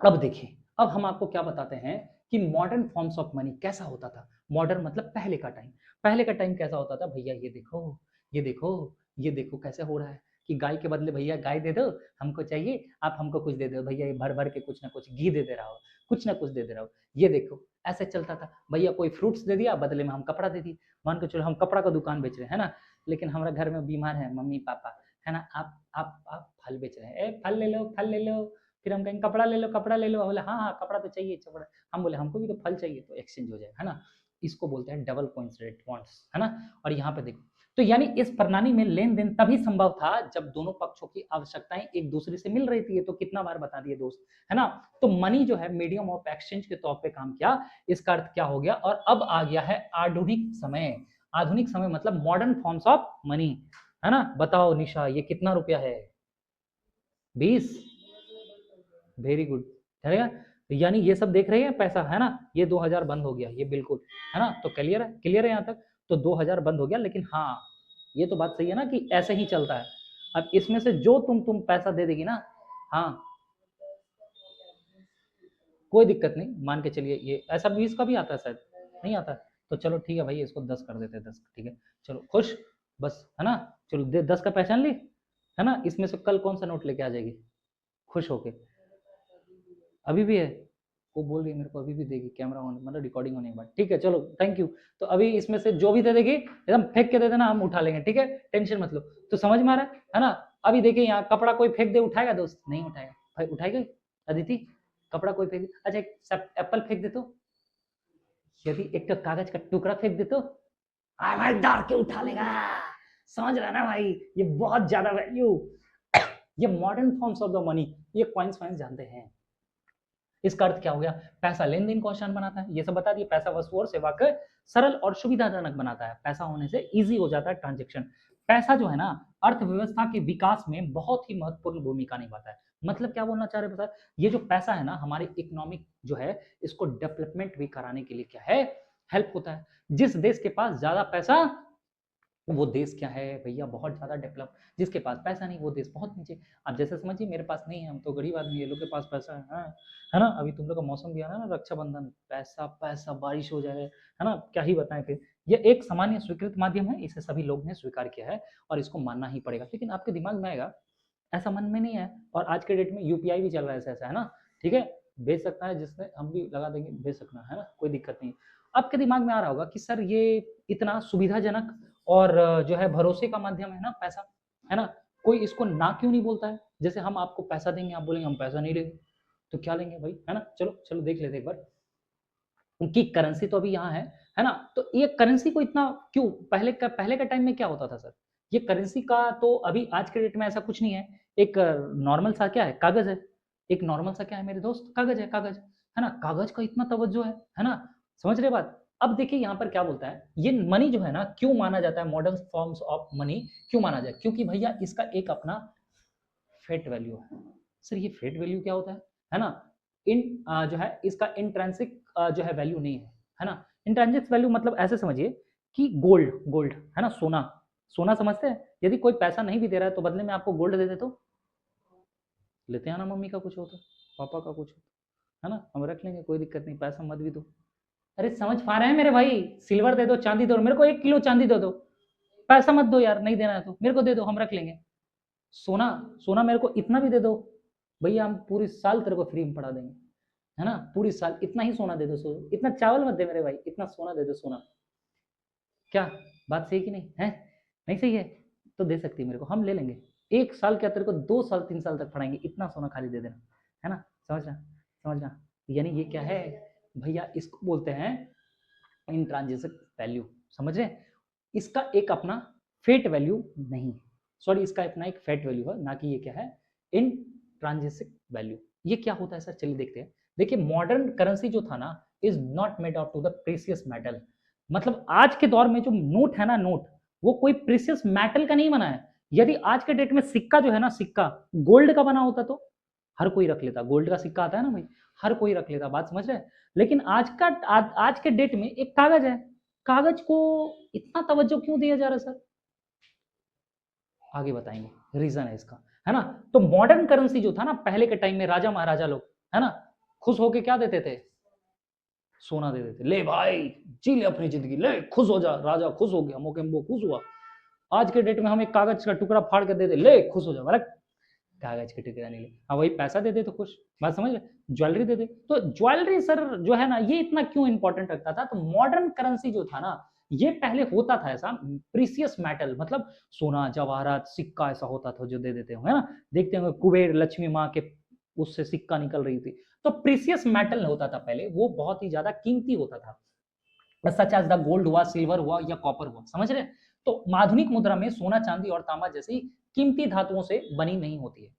अब देखिए, अब हम आपको क्या बताते हैं कि मॉडर्न फॉर्म्स ऑफ मनी कैसा होता था। मॉडर्न मतलब पहले का टाइम। पहले का टाइम कैसा होता था भैया, ये देखो, ये देखो, ये देखो कैसे हो रहा है कि गाय के बदले भैया गाय दे दो, हमको चाहिए, आप हमको कुछ दे दो भैया, ये भर भर के कुछ ना कुछ घी दे दे रहा हो, कुछ ना कुछ दे दे रहा हो। ये देखो ऐसे चलता था भैया, कोई फ्रूट्स दे दिया, बदले में हम कपड़ा दे दी। मान के चलो हम कपड़ा का दुकान बेच रहे हैं, है ना, लेकिन हमारा घर में बीमार है मम्मी पापा, है ना, आप फल बेच रहे हैं, ए फल ले लो, फल ले लो। फिर हम कहेंगे कपड़ा ले लो, कपड़ा ले लो, बोले हाँ हाँ कपड़ा तो चाहिए कपड़ा। हम बोले हमको भी तो फल चाहिए, तो एक्सचेंज हो जाएगा, है ना। इसको बोलते हैं डबल कोइंसिडेंट बॉन्ड्स, है ना। और यहाँ पे देखो, तो यानी इस प्रणाली में लेन देन तभी संभव था जब दोनों पक्षों की आवश्यकताएं एक दूसरे से मिल रही थी। तो कितना बार बता दिए दोस्त, है ना। तो मनी जो है मीडियम ऑफ एक्सचेंज के तौर पे काम किया। इसका अर्थ क्या हो गया, और अब आ गया है आधुनिक समय। आधुनिक समय मतलब मॉडर्न फॉर्म्स ऑफ मनी, है ना। बताओ निशा, ये कितना रुपया है, 20। वेरी गुड, चलेगा। यानी ये सब देख रहे हैं पैसा, है ना। ये 2000 बंद हो गया, ये बिल्कुल, है ना। तो क्लियर है, क्लियर है यहाँ तक। तो 2000 बंद हो गया, लेकिन हाँ ये तो बात सही है ना कि ऐसे ही चलता है। अब इसमें से जो तुम पैसा दे देगी ना, हाँ कोई दिक्कत नहीं, मान के चलिए ये ऐसा 20 का भी आता है शायद, नहीं आता है। तो चलो ठीक है भाई, इसको 10 कर देते हैं, 10 ठीक है। चलो खुश, बस, है ना। चलो 10 का पहचान ली, है ना। इसमें से कल कौन सा नोट लेके आ जाएगी खुश होके, अभी भी है। वो बोल रही है मेरे को अभी भी देगी, कैमरा ऑन मतलब रिकॉर्डिंग होने के बाद, ठीक है चलो थैंक यू। तो अभी इसमें से जो भी दे देगी एकदम फेंक के दे देना, हम उठा लेंगे, ठीक है, टेंशन मत लो। तो समझ में आ रहा है ना। अभी देखिए यहाँ कपड़ा कोई फेंक दे, उठाएगा दोस्त, नहीं उठाएगा भाई, उठाएगा अदिति, कपड़ा कोई फेंक दे, अच्छा एक एप्पल फेंक दे, तो यदि एक तो कागज का टुकड़ा फेंक दे तो भाई डर के उठा लेगा, समझ रहा ना भाई, ये बहुत ज्यादा वैल्यू। ये modern forms of the money, ये कॉइन्स वाइन्स जानते हैं। इसका अर्थ क्या हो गया, पैसा लेन देन को आसान बनाता है, ये सब बता दिए। पैसा वस्तु और सेवा को सरल और सुविधाजनक बनाता है, पैसा होने से इजी हो जाता है ट्रांजेक्शन। पैसा जो है ना अर्थव्यवस्था के विकास में बहुत ही महत्वपूर्ण भूमिका निभाता है। मतलब क्या बोलना चाह रहे बता, ये जो पैसा है ना हमारे इकोनॉमिक जो है इसको डेवलपमेंट भी कराने के लिए क्या है, हेल्प होता है। जिस देश के पास ज्यादा पैसा, वो देश क्या है भैया, बहुत ज्यादा डेवलप। जिसके पास पैसा नहीं वो देश बहुत नीचे। आप जैसे समझिए मेरे पास नहीं है, हम तो गरीब आदमी, ये लोग के पास पैसा है ना। अभी तुम लोग का मौसम भी आ रहा है ना, रक्षाबंधन, पैसा पैसा बारिश हो जाए, है ना, क्या ही बताएं फिर। ये एक सामान्य स्वीकृत माध्यम है, इसे सभी लोग ने स्वीकार किया है और इसको मानना ही पड़ेगा। लेकिन आपके दिमाग में आएगा ऐसा मन में नहीं है, और आज के डेट में यूपीआई भी चल रहा है ऐसा, है ना, ठीक है, भेज सकता है जिसने, हम भी लगा देंगे, भेज सकना है ना, कोई दिक्कत नहीं। आपके दिमाग में आ रहा होगा कि सर ये इतना सुविधाजनक और जो है भरोसे का माध्यम है ना पैसा, है ना, कोई इसको ना क्यों नहीं बोलता है। जैसे हम आपको पैसा देंगे, आप बोलेंगे हम पैसा नहीं लेंगे, तो क्या लेंगे भाई, है ना। चलो चलो देख लेते एक बार, उनकी करेंसी तो अभी यहाँ है ना। तो ये करेंसी को इतना क्यों, पहले का टाइम में क्या होता था सर, ये करेंसी का तो अभी आज के डेट में ऐसा कुछ नहीं है। एक नॉर्मल सा क्या है, कागज है। एक नॉर्मल सा क्या है मेरे दोस्त, कागज है, कागज, है ना। कागज का इतना तवज्जो है ना, समझ रहे बात। अब देखिए यहाँ पर क्या बोलता है, ये मनी जो है ना क्यों माना जाता है मॉडर्न फॉर्म्स ऑफ मनी, क्यों माना जाए, क्योंकि भैया इसका एक अपना फेट वैल्यू है। सर ये फेट वैल्यू क्या होता है ना। इन जो है इसका इंट्रिंसिक जो है वैल्यू नहीं है ना। इंट्रिंसिक वैल्यू मतलब ऐसे समझिए कि गोल्ड, गोल्ड है ना, सोना, सोना समझते हैं। यदि कोई पैसा नहीं भी दे रहा है तो बदले में आपको गोल्ड दे दे तो लेते हैं ना, मम्मी का कुछ हो तो, पापा का कुछ हो, है ना, हम रख लेंगे, कोई दिक्कत नहीं, पैसा मत भी दो। अरे समझ पा रहे हैं मेरे भाई, सिल्वर दे दो, चांदी दो, मेरे को 1 किलो चांदी दे दो, पैसा मत दो यार, नहीं देना है तो मेरे को दे दो, हम रख लेंगे। सोना, सोना मेरे को इतना भी दे दो भैया, हम पूरी साल तेरे को फ्री में पढ़ा देंगे, है ना, पूरी साल इतना ही सोना दे दो, इतना चावल मत दे मेरे भाई, इतना सोना दे दो, सोना। क्या बात सही कि नहीं है, नहीं सही है, तो दे सकती है मेरे को, हम ले लेंगे। 1 साल क्या तेरे को 2 साल 3 साल तक पढ़ाएंगे, इतना सोना खाली दे देना, है ना, समझना, समझना। यानी ये क्या है भैया, इसको बोलते हैं इंट्रांजिटिव वैल्यू, समझ रहे। इसका एक अपना फेट वैल्यू नहीं, सॉरी इसका अपना एक फेट वैल्यू है, ना कि ये क्या है इन ट्रांजिटिव वैल्यू। ये क्या होता है सर, चलिए देखते हैं। देखिए मॉडर्न करेंसी जो था ना is not made out to the precious metal. मतलब आज के दौर में जो नोट है ना, नोट वो कोई प्रेशियस मेटल का नहीं बना है। यदि आज के डेट में सिक्का जो है ना, सिक्का गोल्ड का बना होता तो हर कोई रख लेता, गोल्ड का सिक्का आता है ना भाई, हर कोई रख लेता, बात समझ रहे हैं। लेकिन आज के डेट में एक कागज है, कागज को इतना तवज्जो क्यों दिया जा रहा है सर? आगे बताएंगे रीजन है इसका, है ना। तो मॉडर्न करेंसी जो था ना पहले के टाइम में, राजा महाराजा लोग, है ना, खुश होके क्या देते थे? सोना दे देते, ले भाई जी ले अपनी जिंदगी, ले खुश हो जा, राजा खुश हो गया, मोकेम्बो खुश हुआ। आज के डेट में हम एक कागज का टुकड़ा फाड़ के दे दे, ले खुश हो जा, मतलब कागज के टुकड़ा नहीं ले, हाँ वही पैसा दे दे तो खुश, बात समझ रहे। ज्वेलरी दे दे, तो ज्वेलरी सर जो है ना ये इतना क्यों इंपॉर्टेंट रखता था? तो मॉडर्न करेंसी जो था ना, ये पहले होता था ऐसा प्रीसियस मेटल, मतलब सोना जवाहरात सिक्का ऐसा होता था जो दे देते हो, है ना। देखते होंगे कुबेर लक्ष्मी माँ के उससे सिक्का निकल रही थी, तो प्रीसियस मेटल होता था पहले, वो बहुत ही ज्यादा कीमती होता था, सच एज द गोल्ड हुआ, सिल्वर हुआ या कॉपर हुआ, समझ रहे। तो आधुनिक मुद्रा में सोना चांदी और तांबा जैसी कीमती धातुओं से बनी नहीं होती है,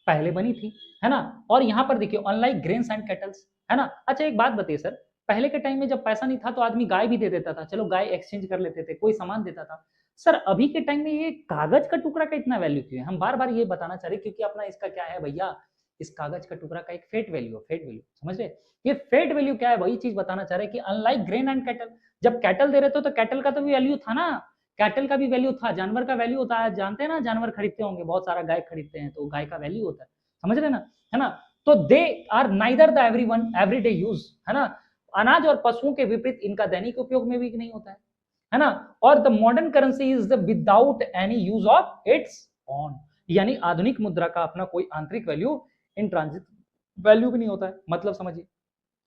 पहले बनी थी, है ना। और यहाँ पर देखिए अनलाइक ग्रेन्स एंड कैटल्स, है ना। अच्छा एक बात बताइए सर, पहले के टाइम में जब पैसा नहीं था तो आदमी गाय भी दे देता था, चलो गाय एक्सचेंज कर लेते थे, कोई सामान देता था। सर अभी के टाइम में ये कागज का टुकड़ा का इतना वैल्यू क्यों है? हम बार बार ये बताना चाह रहे क्योंकि अपना इसका क्या है भैया, इस कागज का टुकड़ा का एक फेट वैल्यू है, फेट वैल्यू समझ रहे। ये फेट वैल्यू क्या है, वही चीज बताना चाह रहे कि अनलाइक ग्रेन एंड कैटल, जब कैटल दे रहे थे तो कैटल का तो भी वैल्यू था ना, कैटल का भी वैल्यू था, जानवर का वैल्यू होता है, जानते हैं ना, जानवर खरीदते होंगे, बहुत सारा गाय खरीदते हैं तो गाय का वैल्यू होता है, समझ रहे ना, है ना। तो they are neither the everyone everyday use, है ना। अनाज और पशुओं के विपरीत इनका दैनिक उपयोग में भी नहीं होता है ना। और the modern currency is the without any use of its on, यानी आधुनिक मुद्रा का अपना कोई आंतरिक वैल्यू, इन ट्रांजिट वैल्यू भी नहीं होता है, मतलब समझिए,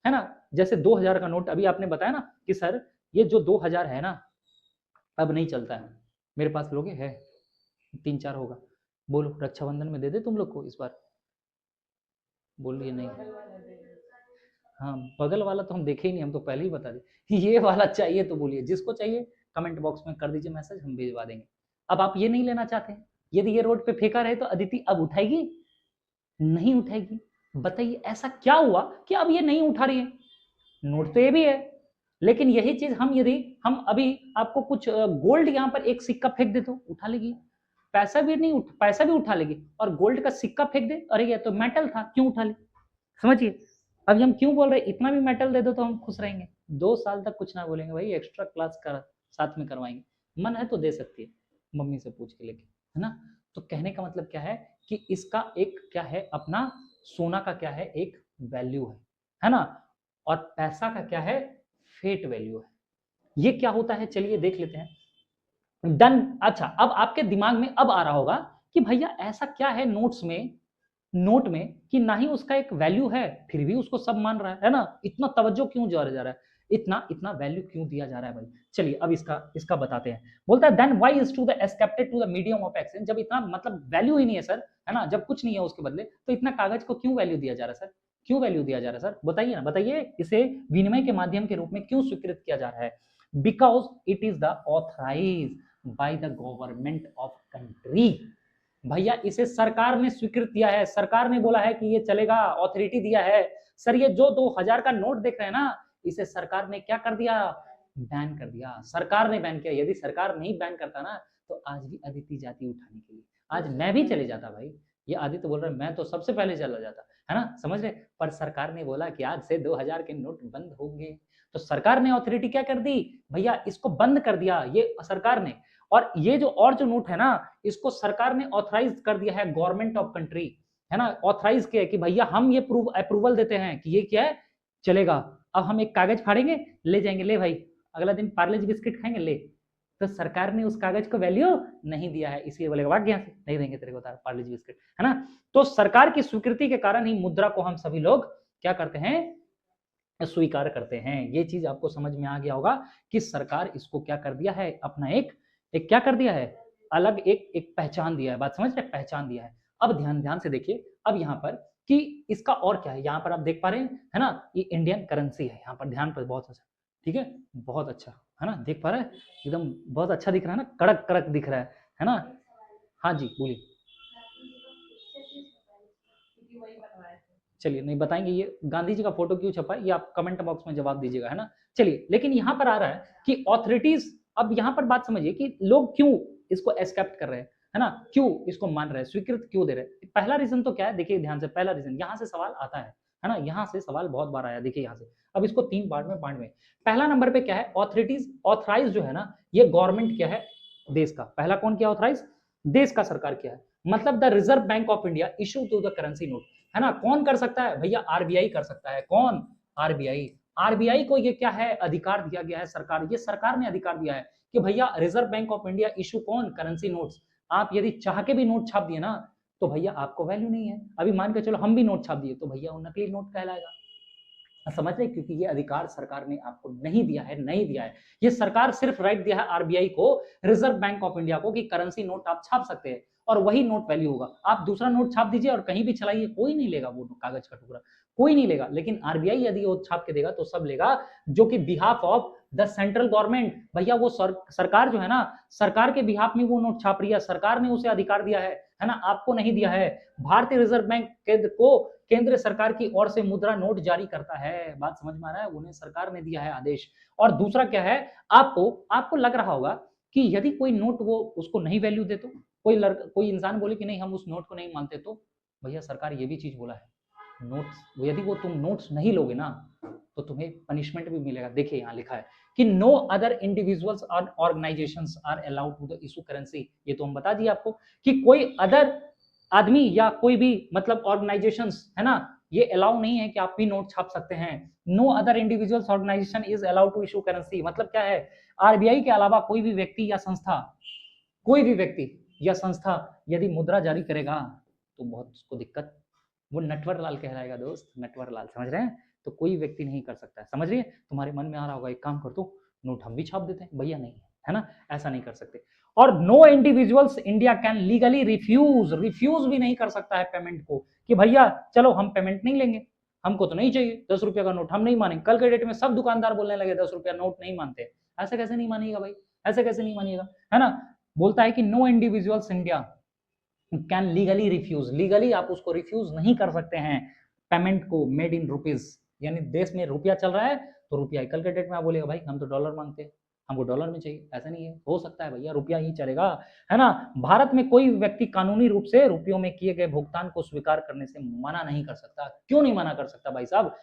है ना। जैसे 2000 का नोट अभी आपने बताया ना कि सर ये जो 2000 है ना अब नहीं चलता है, मेरे पास लोगे है 3-4 होगा, बोलो रक्षाबंधन में दे दे तुम लोग को इस बार, बोलिए नहीं। हाँ बगल वाला तो हम देखे ही नहीं, हम तो पहले ही बता दें ये वाला चाहिए तो बोलिए, जिसको चाहिए कमेंट बॉक्स में कर दीजिए मैसेज, हम भिजवा देंगे। अब आप ये नहीं लेना चाहते, यदि ये रोड पे फेंका रहे तो अदिति अब उठाएगी नहीं उठाएगी? बताइए ऐसा क्या हुआ कि अब ये नहीं उठा रही है? नोट तो ये भी है, लेकिन यही चीज हम यदि हम अभी आपको कुछ गोल्ड यहाँ पर एक सिक्का फेंक दे तो उठा लेगी, पैसा भी नहीं पैसा भी उठा लेगी, और गोल्ड का सिक्का फेंक दे, अरे ये तो मेटल था क्यों उठा ले, समझिए। अभी हम क्यों बोल रहे हैं इतना भी मेटल दे दो तो हम खुश रहेंगे, 2 साल तक कुछ ना बोलेंगे भाई, एक्स्ट्रा क्लास कर साथ में करवाएंगे, मन है तो दे सकती है मम्मी से पूछ के लेके, है ना। तो कहने का मतलब क्या है कि इसका एक क्या है अपना, सोना का क्या है एक वैल्यू है ना, और पैसा का क्या है फेट वैल्यू है। ये क्या होता है चलिए देख लेते हैं। डन, अच्छा अब आपके दिमाग में अब आ रहा होगा कि भैया ऐसा क्या है नोट में कि ना ही उसका एक वैल्यू है फिर भी उसको सब मान रहा है ना, इतना तवज्जो क्यों जा रहा है, इतना वैल्यू क्यों दिया जा रहा है भाई। चलिए अब इसका बताते हैं। बोलता है then why is to the accepted to the medium of exchange, जब इतना मतलब वैल्यू ही नहीं है सर, है ना, जब कुछ नहीं है उसके बदले तो इतना कागज को क्यों वैल्यू दिया जा रहा है सर, क्यों वैल्यू दिया जा रहा है सर, बताइए ना, बताइए इसे विनिमय के माध्यम के रूप में क्यों स्वीकृत किया जा रहा है? Because it is the authorise by the government of country, भैया इसे सरकार ने स्वीकृत किया है, सरकार ने बोला है कि ये चलेगा, ऑथोरिटी दिया है। सर ये जो 2000 का नोट देख रहे हैं ना, इसे सरकार ने क्या कर दिया, बैन कर दिया, सरकार ने बैन किया। यदि सरकार नहीं बैन करता ना तो आज भी अदिति जाती उठाने के लिए, आज मैं भी चले जाता भाई, ये आदित्य बोल रहे मैं तो सबसे पहले चला जाता, है ना, समझ रहे। पर सरकार ने बोला कि आज से 2000 के नोट बंद होंगे, तो सरकार ने ऑथोरिटी क्या कर दी भैया, इसको बंद कर दिया ये सरकार ने। और ये जो नोट है ना, इसको सरकार ने ऑथराइज कर दिया है, गवर्नमेंट ऑफ कंट्री, है ना, ऑथराइज किया कि भैया हम ये अप्रूवल देते हैं कि ये क्या है चलेगा। अब हम एक कागज फाड़ेंगे ले जाएंगे, ले भाई अगला दिन पार्ले जी बिस्किट खाएंगे ले, तो सरकार ने उस कागज को वैल्यू नहीं दिया है, इसलिए बोलेगा भाग यहाँ से, नहीं देंगे तेरे को पार्ले जी बिस्किट, है ना। तो सरकार की स्वीकृति के कारण ही मुद्रा को हम सभी लोग क्या करते हैं, स्वीकार करते हैं। ये चीज आपको समझ में आ गया होगा कि सरकार इसको क्या कर दिया है, अपना एक क्या कर दिया है, अलग एक पहचान दिया है, बात समझ रहे, पहचान दिया है। अब ध्यान से देखिए अब यहाँ पर कि इसका और क्या है, यहाँ पर आप देख पा रहे हैं, है ना, ये इंडियन करेंसी है, यहाँ पर ध्यान पर बहुत अच्छा, ठीक है, बहुत अच्छा, है ना, देख पा रहे हैं एकदम बहुत अच्छा दिख रहा है ना, कड़क कड़क दिख रहा है ना। हाँ जी बोलिए, चलिए नहीं बताएंगे ये गांधी जी का फोटो क्यों छपा है, ये आप कमेंट बॉक्स में जवाब दीजिएगा, है ना। चलिए लेकिन यहाँ पर आ रहा है कि ऑथोरिटीज, अब यहाँ पर बात समझिए कि लोग क्यों इसको एस्केप्ट कर रहे हैं, है ना, क्यों इसको मान रहे हैं, स्वीकृत क्यों दे रहे हैं? पहला रीजन तो क्या है, देखिए ध्यान से, पहला रीजन यहाँ से सवाल आता है ना, यहाँ से सवाल बहुत बार आया, देखिए यहाँ से। अब इसको 3 पार्ट में बांट में। पहला नंबर पे क्या है, ऑथोरिटीज, ऑथराइज जो है ना, ये गवर्नमेंट क्या है, देश का। पहला कौन किया ऑथराइज, देश का सरकार किया है। मतलब the Reserve Bank of India issue to the currency note, है ना। कौन कर सकता है भैया, आरबीआई कर सकता है। कौन, आरबीआई। आरबीआई को ये क्या है, अधिकार दिया गया है, सरकार, ये सरकार ने अधिकार दिया है कि भैया reserve Bank of India issue कौन, करेंसी नोट्स। आप यदि चाह के भी नोट छाप दिए ना तो भैया आपको वैल्यू नहीं है। अभी मान के चलो हम भी नोट छाप दिए तो भैया वो नकली नोट कहलाएगा, समझ रहे, क्योंकि ये अधिकार सरकार ने आपको नहीं दिया है, नहीं दिया है। ये सरकार सिर्फ राइट दिया है आरबीआई को, रिजर्व बैंक ऑफ इंडिया को, कि करेंसी नोट आप छाप सकते हैं और वही नोट वैल्यू होगा। आप दूसरा नोट छाप दीजिए और कहीं भी चलाइए, कोई नहीं लेगा वो कागज का टुकड़ा, कोई नहीं लेगा। लेकिन आरबीआई यदि वो छाप के देगा तो सब लेगा, जो कि behalf of the central government. भैया वो सरकार जो है ना, सरकार के बिहाफ में वो नोट छाप रही है, सरकार ने उसे अधिकार दिया है ना, आपको नहीं दिया है। भारतीय रिजर्व बैंक केंद्र को, केंद्र सरकार की ओर से मुद्रा नोट जारी करता है। बात समझ में आ रहा है, उन्हें सरकार ने दिया है आदेश। और दूसरा क्या है, आपको लग रहा होगा कि यदि कोई नोट वो उसको नहीं वैल्यू दे तो, कोई इंसान बोले कि नहीं हम उस नोट को नहीं मानते, तो भैया सरकार ये भी चीज बोला है, नोट्स, यदि वो तुम नोट्स नहीं लोगे ना तो तुम्हें पनिशमेंट भी मिलेगा। देखिए यहाँ लिखा है कि नो अदर इंडिविजुअल्स और organisations are allowed to the issue currency. ये तो हम बता दिए आपको कि कोई अदर आदमी या कोई भी मतलब ऑर्गेनाइजेशंस, है ना, ये अलाउ नहीं है कि आप भी नोट छाप सकते हैं। No other individuals organisation is allowed to issue currency, मतलब क्या है, आरबीआई के अलावा कोई भी व्यक्ति या संस्था, कोई भी व्यक्ति या संस्था यदि मुद्रा जारी करेगा तो बहुत उसको दिक्कत, वो नटवर लाल कहलाएगा दोस्त, नटवर लाल, समझ रहे हैं। तो कोई व्यक्ति नहीं कर सकता है, समझ रही है। तुम्हारे मन में आ रहा होगा एक काम कर दो, नोट हम भी छाप देते हैं, भैया नहीं है ना, ऐसा नहीं कर सकते। और no individuals India can legally refuse भी नहीं कर सकता है पेमेंट को, कि भैया चलो हम पेमेंट नहीं लेंगे, हमको तो नहीं चाहिए 10 रुपया का नोट, हम नहीं मानेंगे। कल के डेट में सब दुकानदार बोलने लगे 10 रुपया नोट नहीं मानते, ऐसे कैसे नहीं मानिएगा भाई, ऐसे कैसे नहीं मानिएगा, है ना। बोलता है कि no individuals India can legally refuse, legally आप उसको रिफ्यूज नहीं कर सकते हैं पेमेंट को, मेड इन रुपीज, यानी देश में रुपया चल रहा है तो रुपया, कल के डेट में आप बोलेगा भाई हम तो डॉलर मांगते हैं, हमको डॉलर में चाहिए, ऐसा नहीं है, हो सकता है भैया रुपया ही चलेगा, है ना। भारत में कोई व्यक्ति कानूनी रूप से रुपयों में किए गए भुगतान को स्वीकार करने से मना नहीं कर सकता। क्यों नहीं मना कर सकता भाई साहब,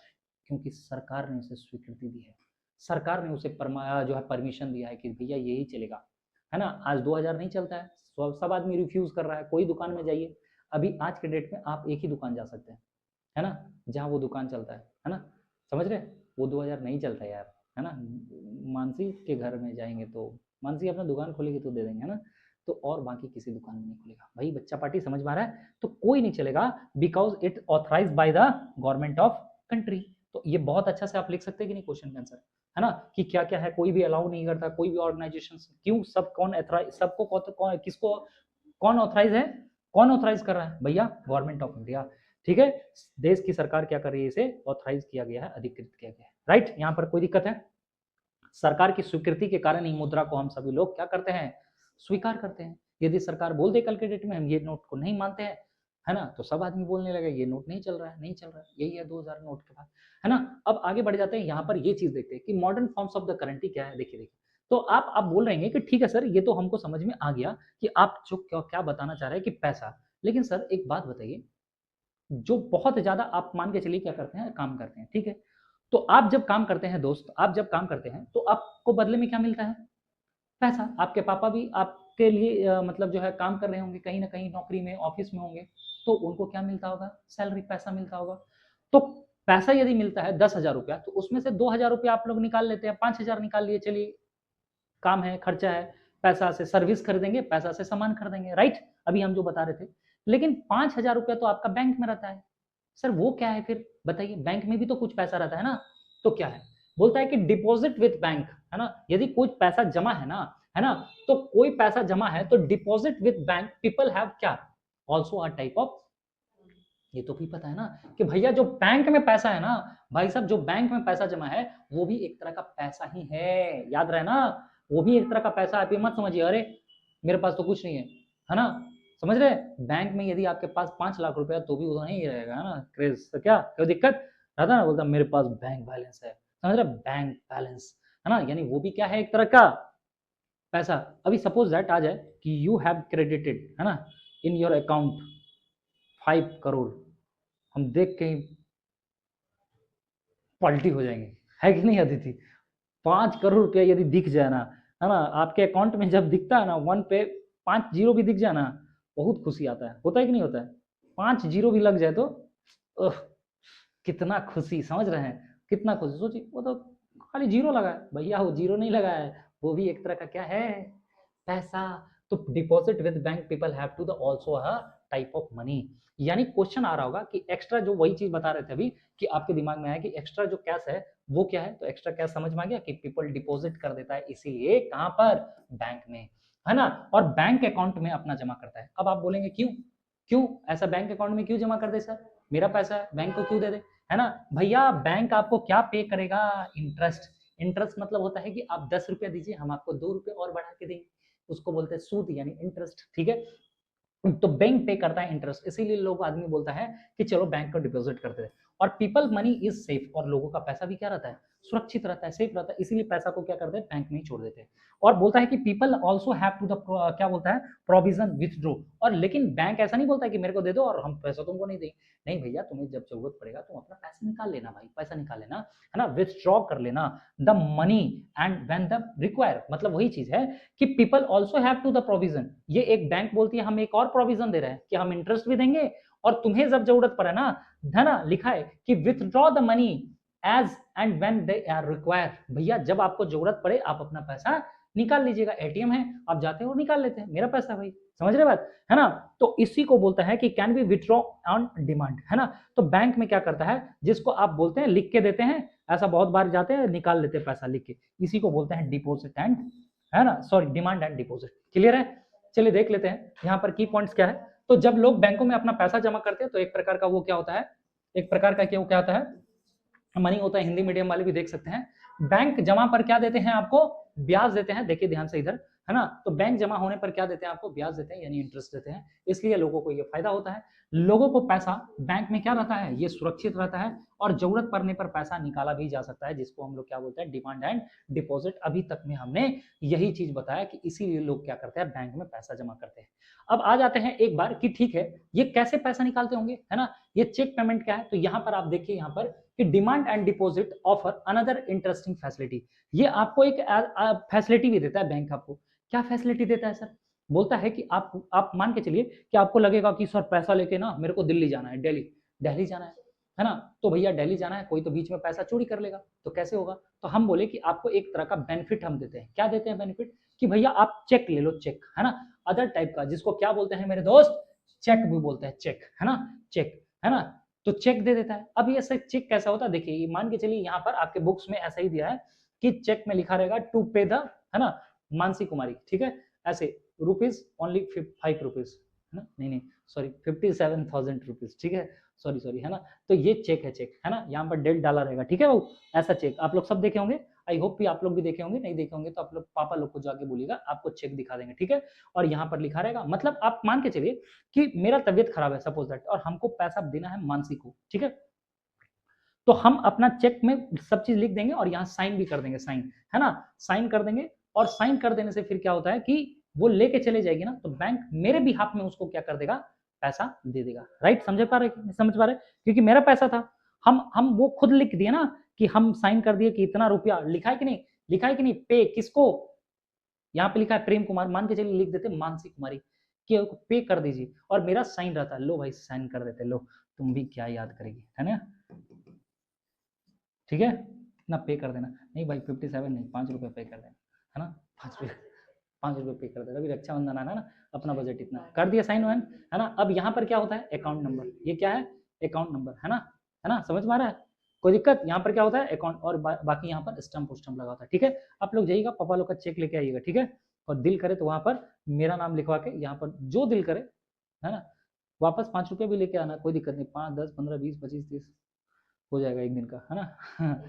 क्योंकि सरकार ने उसे स्वीकृति दी है, सरकार ने उसे जो है परमिशन दिया है कि भैया यही चलेगा, है ना। आज 2000 नहीं चलता है, सब आदमी रिफ्यूज कर रहा है। कोई दुकान में जाइए, अभी आज के डेट में आप एक ही दुकान जा सकते हैं, है ना, जहाँ वो दुकान चलता है ना, समझ रहे, वो 2000 नहीं चलता यार, है ना। मानसी के घर में जाएंगे तो मानसी अपना दुकान खोलेगी तो दे देंगे, है ना, तो और बाकी किसी दुकान में नहीं खुलेगा भाई, बच्चा पार्टी, समझ में आ रहा है। तो कोई नहीं चलेगा, because it authorise by the government of country. तो ये बहुत अच्छा से आप लिख सकते हैं कि नहीं क्वेश्चन का आंसर, है ना, कि क्या क्या है, कोई भी अलाउ नहीं करता, कोई भी ऑर्गेनाइजेशन, क्यों, सब कौन ऑथराइज, सबको किसको कौन ऑथराइज है, कौन ऑथराइज कर रहा है भैया, गवर्नमेंट ऑफ इंडिया, ठीक है। देश की सरकार क्या कर रही है, इसे ऑथराइज किया गया है, अधिकृत किया गया है, राइट। यहाँ पर कोई दिक्कत है, सरकार की स्वीकृति के कारण ही मुद्रा को हम सभी लोग क्या करते हैं, स्वीकार करते हैं। यदि सरकार बोल दे कल के डेट में हम ये नोट को नहीं मानते हैं, है ना, तो सब आदमी बोलने लगे ये नोट नहीं चल रहा है, नहीं चल रहा है, यही है 2000 नोट के बाद, है ना। अब आगे बढ़ जाते हैं, यहाँ पर ये चीज देखते हैं कि modern forms of the currency क्या है। देखिए देखिए, तो आप बोल रहे हैं कि ठीक है सर, ये तो हमको समझ में आ गया कि आप जो क्या बताना चाह रहे हैं कि पैसा, लेकिन सर एक बात बताइए, जो बहुत ज्यादा आप मान के चलिए क्या करते हैं, काम करते हैं, ठीक है, तो आप जब काम करते हैं दोस्त, आप जब काम करते हैं तो आपको बदले में क्या मिलता है, पैसा। आपके पापा भी आपके लिए मतलब जो है काम कर रहे होंगे, कहीं ना कहीं नौकरी में, ऑफिस में होंगे, तो उनको क्या मिलता होगा, सैलरी, पैसा मिलता होगा। तो पैसा यदि मिलता है 10,000 रुपया, तो उसमें से 2,000 रुपया आप लोग निकाल लेते हैं, 5,000 निकाल लिए, चलिए काम है, खर्चा है, पैसा से सर्विस खरीदेंगे, पैसा से सामान खरीदेंगे, राइट, अभी हम जो बता रहे थे। लेकिन 5,000 रुपया तो आपका बैंक में रहता है, सर वो क्या है फिर बताइए, बैंक में भी तो कुछ पैसा रहता है ना, तो क्या है, बोलता है कि डिपॉजिट विथ बैंक, है ना, यदि कुछ पैसा जमा है ना, तो कोई पैसा जमा है तो deposit with bank people have क्या, ऑल्सो अ टाइप ऑफ, ये तो भी पता है ना कि भैया जो बैंक में पैसा है ना, भाई साहब जो बैंक में पैसा जमा है वो भी एक तरह का पैसा ही है, याद रहे ना, वो भी एक तरह का पैसा। आप ये मत समझिए अरे मेरे पास तो कुछ नहीं है ना, समझ रहे, बैंक में यदि आपके पास 5 लाख रुपया तो भी उतना ही रहेगा, है ना, क्रेज तो क्या कोई दिक्कत रहता ना, बोलता मेरे पास बैंक बैलेंस है, समझ रहे, बैंक बैलेंस, है ना, यानी वो भी क्या है, एक तरह का पैसा। अभी सपोज दैट आ जाए कि यू हैव क्रेडिटेड, है ना, इन योर अकाउंट 5 करोड़, हम देख के पलटी हो जाएंगे, है कि नहीं अदिति? 5 करोड़ रुपया यदि दिख जाए ना, है ना, आपके अकाउंट में जब दिखता है ना, 1 पे 5 जीरो भी दिख जाए ना, बहुत खुशी आता है। होता है कि नहीं होता है? 5 जीरो भी लग जाए तो कितना खुशी, समझ रहे हैं? कितना खुशी। सोचिए, वो तो खाली जीरो लगा है भैया, वो जीरो नहीं लगा है, वो भी एक तरह का क्या है, पैसा। तो deposit with bank people have to the also a type of money. यानी क्वेश्चन आ रहा होगा कि एक्स्ट्रा, जो वही चीज बता रहे थे अभी कि आपके दिमाग में आया कि एक्स्ट्रा जो कैश है वो क्या है, तो एक्स्ट्रा कैश समझ में आ गया कि पीपल डिपॉजिट कर देता है, इसीलिए कहां पर, बैंक में, है ना, और बैंक अकाउंट में अपना जमा करता है। अब आप बोलेंगे क्यों, क्यों ऐसा बैंक अकाउंट में क्यों जमा कर दे सर, मेरा पैसा है बैंक को क्यों दे दे, है ना? भैया बैंक आपको क्या पे करेगा, इंटरेस्ट। इंटरेस्ट मतलब होता है कि आप 10 रुपया दीजिए, हम आपको 2 रुपये और बढ़ा के देंगे, उसको बोलते हैं सूद यानी इंटरेस्ट, ठीक है? तो बैंक पे करता है इंटरेस्ट, इसीलिए लोग, आदमी बोलता है कि चलो बैंक को डिपॉजिट करते हैं। और पीपल मनी इज सेफ, और लोगों का पैसा भी क्या रहता है, सुरक्षित रहता है, सेफ रहता है, इसीलिए पैसा को क्या करते हैं, बैंक में ही छोड़ देते हैं। और बोलता है कि people also have to the, क्या बोलता है, प्रोविजन विथड्रॉ। और लेकिन बैंक ऐसा नहीं बोलता है कि मेरे को दे दो और हम पैसा तुमको नहीं देंगे, नहीं भैया, तुम्हें जब जरूरत पड़ेगा तुम अपना पैसा निकाल लेना भाई, पैसा निकाल लेना, है ना, विथड्रॉ कर लेना the money and when the require. मतलब वही चीज है कि people also have to the provision, ये एक बैंक बोलती है हम एक और प्रोविजन दे रहे हैं कि हम इंटरेस्ट भी देंगे, और तुम्हें जब जरूरत पड़े ना, है लिखा है कि withdraw the money as and when they are require. भैया जब आपको जरूरत पड़े आप अपना पैसा निकाल लीजिएगा, एटीएम है, आप जाते हो निकाल लेते हैं, मेरा पैसा भाई, समझ रहे बात, है ना? तो इसी को बोलता है कि can be withdraw on demand, है ना? तो बैंक में क्या करता है, जिसको आप बोलते हैं लिख के देते हैं, ऐसा बहुत बार जाते हैं निकाल लेते हैं पैसा लिख के, इसी को बोलते हैं डिपॉजिट एंड, है ना, sorry, demand and deposit. Clear है? चलिए देख लेते हैं यहाँ पर की पॉइंट्स क्या है। तो जब लोग बैंकों में अपना पैसा जमा करते हैं तो एक प्रकार का वो क्या होता है, एक प्रकार का क्या होता है, मनी होता है, हिंदी मीडियम वाले भी देख सकते हैं। बैंक जमा पर क्या देते हैं आपको, ब्याज देते हैं, देखिए ध्यान से इधर, है ना? तो बैंक जमा होने पर क्या देते हैं आपको, ब्याज देते हैं, यानी इंटरेस्ट देते हैं, इसलिए लोगों को ये फायदा होता है। लोगों को पैसा बैंक में क्या रहता है, ये सुरक्षित रहता है, और जरूरत पड़ने पर पैसा निकाला भी जा सकता है, जिसको हम लोग क्या बोलते हैं, डिमांड एंड डिपॉजिट। अभी तक में हमने यही चीज बताया कि इसीलिए लोग क्या करते हैं, बैंक में पैसा जमा करते हैं। अब आ जाते हैं एक बार कि ठीक है, ये कैसे पैसा निकालते होंगे, है ना, ये चेक पेमेंट क्या है, तो यहाँ पर आप देखिए, यहाँ पर कि demand and deposit offer another interesting facility. ये आपको एक फैसिलिटी भी देता है बैंक, आपको क्या फैसिलिटी देता है सर, बोलता है कि आप मान के चलिए कि आपको लगेगा कि सर पैसा लेके ना मेरे को दिल्ली जाना है, दिल्ली जाना है ना, तो भैया दिल्ली जाना है, कोई तो बीच में पैसा चोरी कर लेगा, तो कैसे होगा, तो हम बोले कि आपको एक तरह का बेनिफिट हम देते हैं। क्या देते हैं बेनिफिट, कि भैया आप चेक ले लो, चेक, है ना, अदर टाइप का, जिसको क्या बोलते हैं मेरे दोस्त, चेक भी बोलते हैं, चेक, है ना, चेक, है ना, तो चेक दे देता है। अब ये चेक कैसा होता है, देखिए मान के चलिए यहाँ पर आपके बुक्स में ऐसा ही दिया है कि चेक में लिखा रहेगा टू पे द, है ना, मानसी कुमारी, ठीक है, ऐसे रुपीज ओनली 5 रुपीज, है ना, नहीं सॉरी 57,000 रुपीज, ठीक है, सॉरी, है ना, तो ये चेक है, चेक, है ना, यहाँ पर डेट डाला रहेगा, ठीक है वो, ऐसा चेक आप लोग सब देखे होंगे, आई होप कि आप लोग भी देखे होंगे, नहीं देखे होंगे तो आप लोग पापा लोग को जाके बोलिएगा, आपको चेक दिखा देंगे, ठीक है, और यहाँ पर लिखा रहेगा, मतलब आप मान के चलिए कि मेरा तबियत खराब है सपोज दैट, और हमको पैसा देना है मानसी को, ठीक है, तो हम अपना चेक में सब चीज लिख देंगे और यहाँ साइन भी कर देंगे, साइन, है ना, साइन कर देंगे, और साइन कर देने से फिर क्या होता है कि वो लेके चले जाएगी ना, तो बैंक मेरे भी हाथ में उसको क्या कर देगा, पैसा दे देगा, राइट, समझ पा रहे, क्योंकि मेरा पैसा था, हम वो खुद लिख दिए ना कि हम साइन कर दिए कि इतना रुपया, लिखा है कि नहीं, लिखा है कि नहीं, पे किसको, यहाँ पे लिखा है प्रेम कुमार, मान के चलिए लिख देते मानसी कुमारी कि पे कर दीजिए, और मेरा साइन रहता है, लो भाई साइन कर देते, लो तुम भी क्या याद करेगी, है ना, ठीक है, इतना पे कर देना, नहीं भाई 57 नहीं, 5 रुपये पे कर देना, है ना, 5 रुपये पे कर देना, अभी रक्षाबंधन आना ना, अपना बजट इतना कर दिया, साइन वाइन, है ना। अब यहाँ पर क्या होता है, अकाउंट नंबर, ये क्या है, अकाउंट नंबर, है ना, समझ में आ रहा है, कोई दिक्कत, यहाँ पर क्या होता है अकाउंट, और बाकी यहाँ पर स्टम्प लगा होता है, ठीक है। आप लोग जाइएगा, पापा लोग का चेक लेके आइएगा, ठीक है, और दिल करे तो वहाँ पर मेरा नाम लिखवा के, यहाँ पर जो दिल करे, है ना, वापस 5 रुपये भी लेके आना, कोई दिक्कत नहीं, 5, 10, 15, 20, 25, 30 हो जाएगा एक दिन का, है ना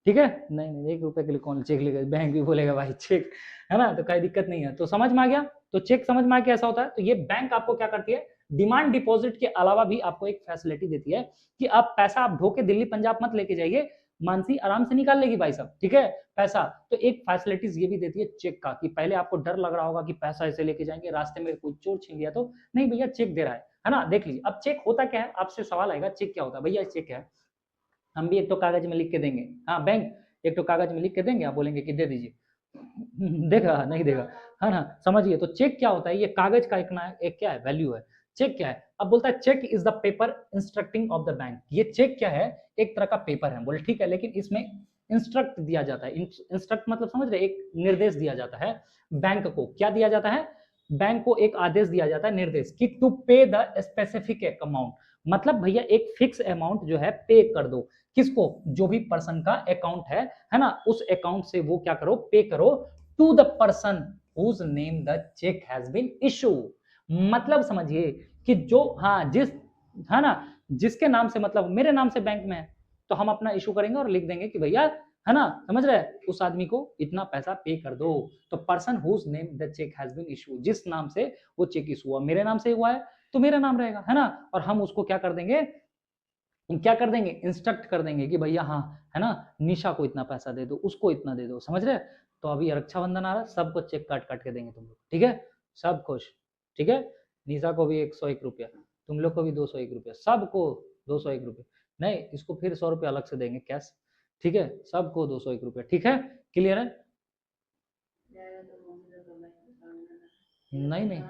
ठीक है, नहीं 1 रुपए के लिए कौन चेक लेगा, बैंक भी बोलेगा भाई चेक, है ना, तो कोई दिक्कत नहीं है, तो समझ में आ गया, तो चेक समझ में आ गया, ऐसा होता है। तो ये बैंक आपको क्या करती है, डिमांड डिपॉजिट के अलावा भी आपको एक फैसिलिटी देती है कि आप पैसा आप ढो के दिल्ली पंजाब मत लेके जाइए, मानसी आराम से निकाल लेगी भाई साहब, ठीक है पैसा। तो एक फैसिलिटीज ये भी देती है चेक का, कि पहले आपको डर लग रहा होगा कि पैसा ऐसे लेके जाएंगे, रास्ते में कोई चोर छीन लिया तो नहीं भैया, चेक दे रहा है ना। देख लीजिए अब चेक होता क्या है, आपसे सवाल आएगा चेक क्या होता है। भैया चेक है, हम भी एक तो कागज में लिख के देंगे, हाँ बैंक एक तो कागज में लिख के देंगे, आप बोलेंगे कि दे दीजिए, देगा नहीं देगा, है ना। समझिए तो चेक क्या होता है, ये कागज का एक क्या है वैल्यू है। चेक क्या है, अब बोलता है cheque is the paper instructing of the bank. ये चेक क्या है, एक तरह का पेपर है। बोले ठीक है, लेकिन इसमें इंस्ट्रक्ट दिया जाता है, इंस्ट्रक्ट मतलब समझ रहे, एक निर्देश दिया जाता है बैंक को। क्या दिया जाता है, बैंक को एक आदेश दिया जाता है, निर्देश, कि टू पे द स्पेसिफिक अमाउंट। मतलब भैया एक फिक्स अमाउंट जो है पे कर दो, किसको, जो भी पर्सन का अकाउंट है ना, उस अकाउंट से वो क्या करो, पे करो to the person whose name the cheque has been issue. मतलब समझिए कि जो, हाँ जिस, है ना, जिसके नाम से, मतलब मेरे नाम से बैंक में है तो हम अपना इशू करेंगे और लिख देंगे कि भैया, है ना, समझ रहे, उस आदमी को इतना पैसा पे कर दो। तो person whose name the cheque has been issue, जिस नाम से वो चेक इशू हुआ, मेरे नाम से हुआ है तो मेरा नाम रहेगा, है ना। और हम उसको क्या कर देंगे, क्या कर देंगे, इंस्ट्रक्ट कर देंगे कि भैया हाँ, है ना, निशा को इतना पैसा दे दो, उसको इतना दे दो, समझ रहे। तो अभी रक्षाबंधन आ रहा है, सबको चेक काट काट के देंगे तुम लोग, ठीक है, सब खुश, ठीक है। निशा को भी 101 रुपया, तुम लोग को भी 201 रुपया, सबको 201 रुपया, नहीं इसको फिर 100 रुपया अलग से देंगे कैश, ठीक है, सबको 201 रुपया, ठीक है, क्लियर है। नहीं नहीं,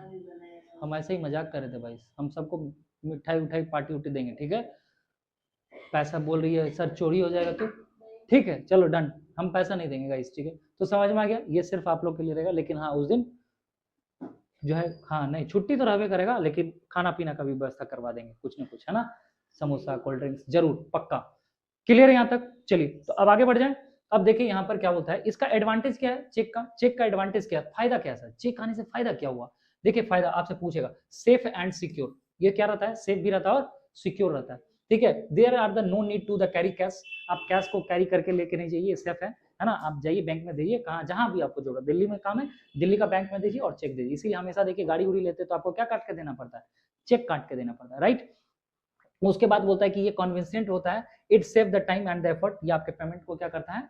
हम ऐसे ही मजाक कर रहे थे भाई, हम सबको मिठाई उठाई पार्टी उठी देंगे, ठीक है। पैसा बोल रही है सर चोरी हो जाएगा तो, ठीक है चलो डन, हम पैसा नहीं देंगे गाइस, ठीक है। तो समझ में आ गया, ये सिर्फ आप लोग के लिए रहेगा, लेकिन हाँ उस दिन जो है, हाँ नहीं छुट्टी तो रहबे करेगा, लेकिन खाना पीना का भी व्यवस्था करवा देंगे, कुछ ना कुछ, है ना, समोसा कोल्ड ड्रिंक्स जरूर पक्का। क्लियर है यहाँ तक, चलिए तो अब आगे बढ़ जाए। अब देखिए यहाँ पर क्या होता है, इसका एडवांटेज क्या है चेक का, चेक का एडवांटेज क्या है, फायदा क्या है, चेक आने से फायदा क्या हुआ। देखिए फायदा आपसे पूछेगा, सेफ एंड सिक्योर, ये क्या रहता है, सेफ भी रहता है और सिक्योर रहता है, ठीक है। There are the no need to the carry cash, आप कैश को कैरी करके लेके नहीं जाइए, सेफ है ना। आप जाइए बैंक में दीजिए, कहाँ जहां भी आपको जरूरत, दिल्ली में काम है दिल्ली का बैंक में दीजिए और चेक दीजिए। इसीलिए हमेशा देखिए गाड़ी उड़ी लेते तो आपको क्या काट के देना पड़ता है, चेक काट के देना पड़ता है, राइट। उसके बाद बोलता है कि ये कन्वीनियंट होता है, it save the time and the effort, ये आपके पेमेंट को क्या करता है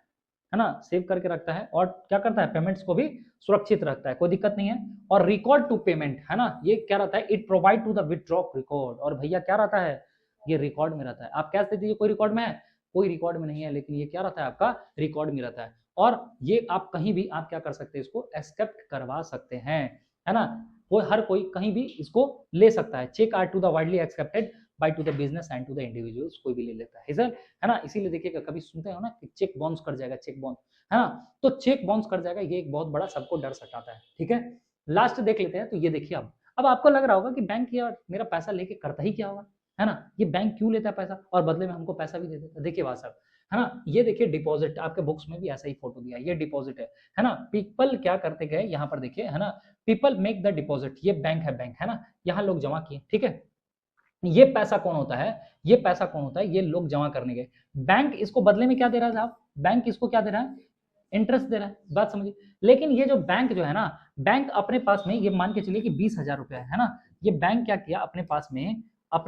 ना, सेव करके रखता है, और क्या करता है, पेमेंट्स को भी सुरक्षित रखता है, कोई दिक्कत नहीं है। और रिकॉर्ड टू पेमेंट, है ना, ये क्या रहता है, it provide to the withdraw record, और भैया क्या रहता है, ये रिकॉर्ड में रहता है। आप कैश दे दीजिए, कोई रिकॉर्ड में है, कोई रिकॉर्ड में नहीं है, लेकिन ये क्या रहता है, आपका रिकॉर्ड में रहता है। और ये आप कहीं भी आप क्या कर सकते हैं, इसको एक्सेप्ट करवा सकते हैं, है ना, वो हर कोई कहीं भी इसको ले सकता है। Cheque are to the widely accepted by to the business and to the individuals, कोई भी ले लेता है सर, है ना। इसीलिए देखिएगा कभी सुनते हो ना कि चेक बाउंस कर जाएगा, चेक बाउंस, है ना, तो चेक बाउंस कर जाएगा, ये एक बहुत बड़ा सबको डर सताता है, ठीक है। लास्ट देख लेते हैं, तो ये देखिए अब आपको लग रहा होगा कि बैंक यार मेरा पैसा लेके करता ही क्या होगा, है ना, ये बैंक क्यों लेता है पैसा और बदले में हमको पैसा भी दे देता है। देखिए बात साहब, है ना, ये देखिए डिपॉजिट, आपके बुक्स में भी ऐसा ही फोटो दिया, ये डिपॉजिट है ना। पीपल क्या करते गए यहाँ पर देखिए, है ना, पीपल मेक द डिपॉजिट, ये बैंक है ना, यहाँ लोग जमा किए, ठीक है। ये पैसा कौन होता है, ये पैसा कौन होता है, ये लोग जमा करने गए, बैंक इसको बदले में क्या दे रहा है साहब, बैंक इसको क्या दे रहा है, इंटरेस्ट दे रहा है, बात समझिए। लेकिन ये जो बैंक जो है ना, बैंक अपने पास में, ये मान के चलिए कि 20,000 रुपया है ना, ये बैंक क्या किया, अपने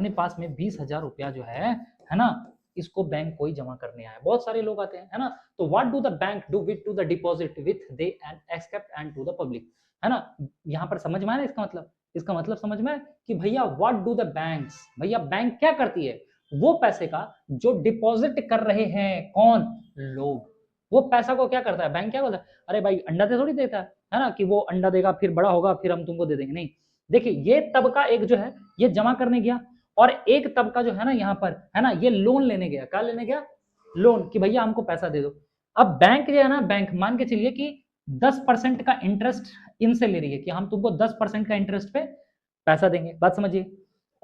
पास में 20,000 रुपया जो है ना, इसको बैंक कोई जमा करने आया, बहुत सारे लोग आते हैं, है ना। तो what do the bank do with to the deposit with they and accept and to the public, है ना। यहाँ पर समझ में आया इसका मतलब समझ में कि भैया व्हाट डू द बैंक्स, भैया बैंक क्या करती है, वो पैसे का जो डिपॉजिट कर रहे हैं कौन, लोग, वो पैसा को क्या करता है, बैंक क्या बोलता है, अरे भाई अंडा तो थोड़ी देता है ना, कि वो अंडा देगा फिर बड़ा होगा फिर हम तुमको दे देंगे, नहीं। देखिए ये तबका एक जो है ये जमा करने गया, और एक तबका जो है ना यहाँ पर, है ना, ये लोन लेने गया, क्या लेने गया, लोन, कि भैया हमको पैसा दे दो। अब बैंक जो है ना, बैंक मान के चलिए कि 10% का इंटरेस्ट इनसे ले रही है, कि हम तुमको 10% का इंटरेस्ट पे पैसा देंगे, बात समझिए।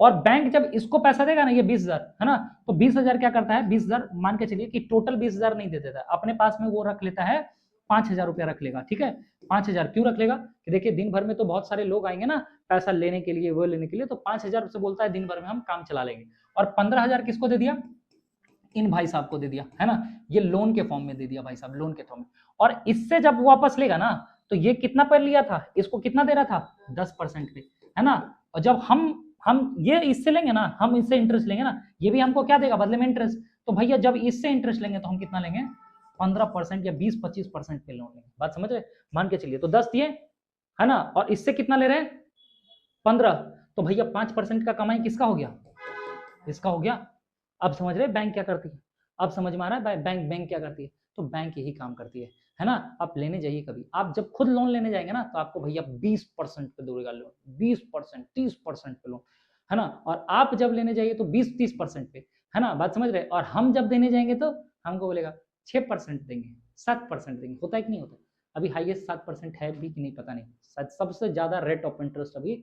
और बैंक जब इसको पैसा देगा ना, ये 20,000 है ना, तो 20,000 क्या करता है, 20,000 मान के चलिए कि टोटल 20,000 नहीं दे देता, अपने पास में वो रख लेता है 5,000 रुपया रख लेगा, ठीक है। 5,000 क्यों रख लेगा, कि देखिए दिन भर में तो बहुत सारे लोग आएंगे ना पैसा लेने के लिए, वो लेने के लिए, तो 5,000 से बोलता है दिन भर में हम काम चला लेंगे। और 15,000 किसको दे दिया, इन भाई साहब को दे दिया, है ना, ये लोन के फॉर्म में दे दिया भाई साहब, लोन के फॉर्म में। और इससे जब वो वापस लेगा ना, तो ये कितना पर लिया था, इसको कितना दे रहा था, 10% पे, है ना। और जब हम ये इससे लेंगे ना, हम इससे इंटरेस्ट लेंगे ना, ये भी हमको क्या देगा बदले में, इंटरेस्ट। तो भैया जब इससे इंटरेस्ट लेंगे तो हम कितना लेंगे, 15% या 20-25% पे लोन लेंगे। बात समझ रहे, मान के चलिए तो 10 दिए है ना, और इससे कितना ले रहे हैं 15, तो भैया 5% का कमाई किसका हो गया, इसका हो गया। अब समझ रहे बैंक क्या करती है, अब समझ में आ रहा है बैंक बैंक क्या करती है, तो बैंक यही काम करती है ना। आप लेने जाइए कभी, आप जब खुद लोन लेने जाएंगे ना तो आपको भैया 20% पे दूंगा लोन, 20% 30% पे लोन है ना, और आप जब लेने जाइए तो 20-30% पे है ना, बात समझ रहे। और हम जब देने जाएंगे तो हमको बोलेगा 6% देंगे, 7% देंगे, होता है कि नहीं होता। अभी हाईएस्ट 7% है भी कि नहीं पता नहीं, शायद सबसे ज्यादा रेट ऑफ इंटरेस्ट अभी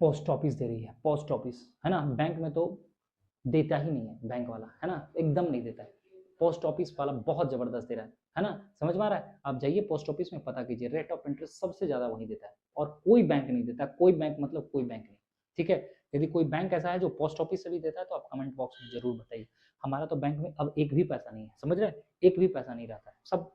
पोस्ट ऑफिस दे रही है, पोस्ट ऑफिस है ना, बैंक में तो देता ही नहीं है बैंक वाला है ना, एकदम नहीं देता है, पोस्ट ऑफिस वाला बहुत जबरदस्त दे रहा है ना, समझ में आ रहा है। आप जाइए पोस्ट ऑफिस में पता कीजिए, रेट ऑफ इंटरेस्ट सबसे ज्यादा वही देता है, और कोई बैंक नहीं देता, कोई बैंक मतलब कोई बैंक नहीं, ठीक है। यदि कोई बैंक ऐसा है जो पोस्ट ऑफिस से भी देता है तो आप कमेंट बॉक्स में जरूर बताइए। हमारा तो बैंक में अब एक भी पैसा नहीं है, समझ रहे हैं, एक भी पैसा नहीं रहता है, सब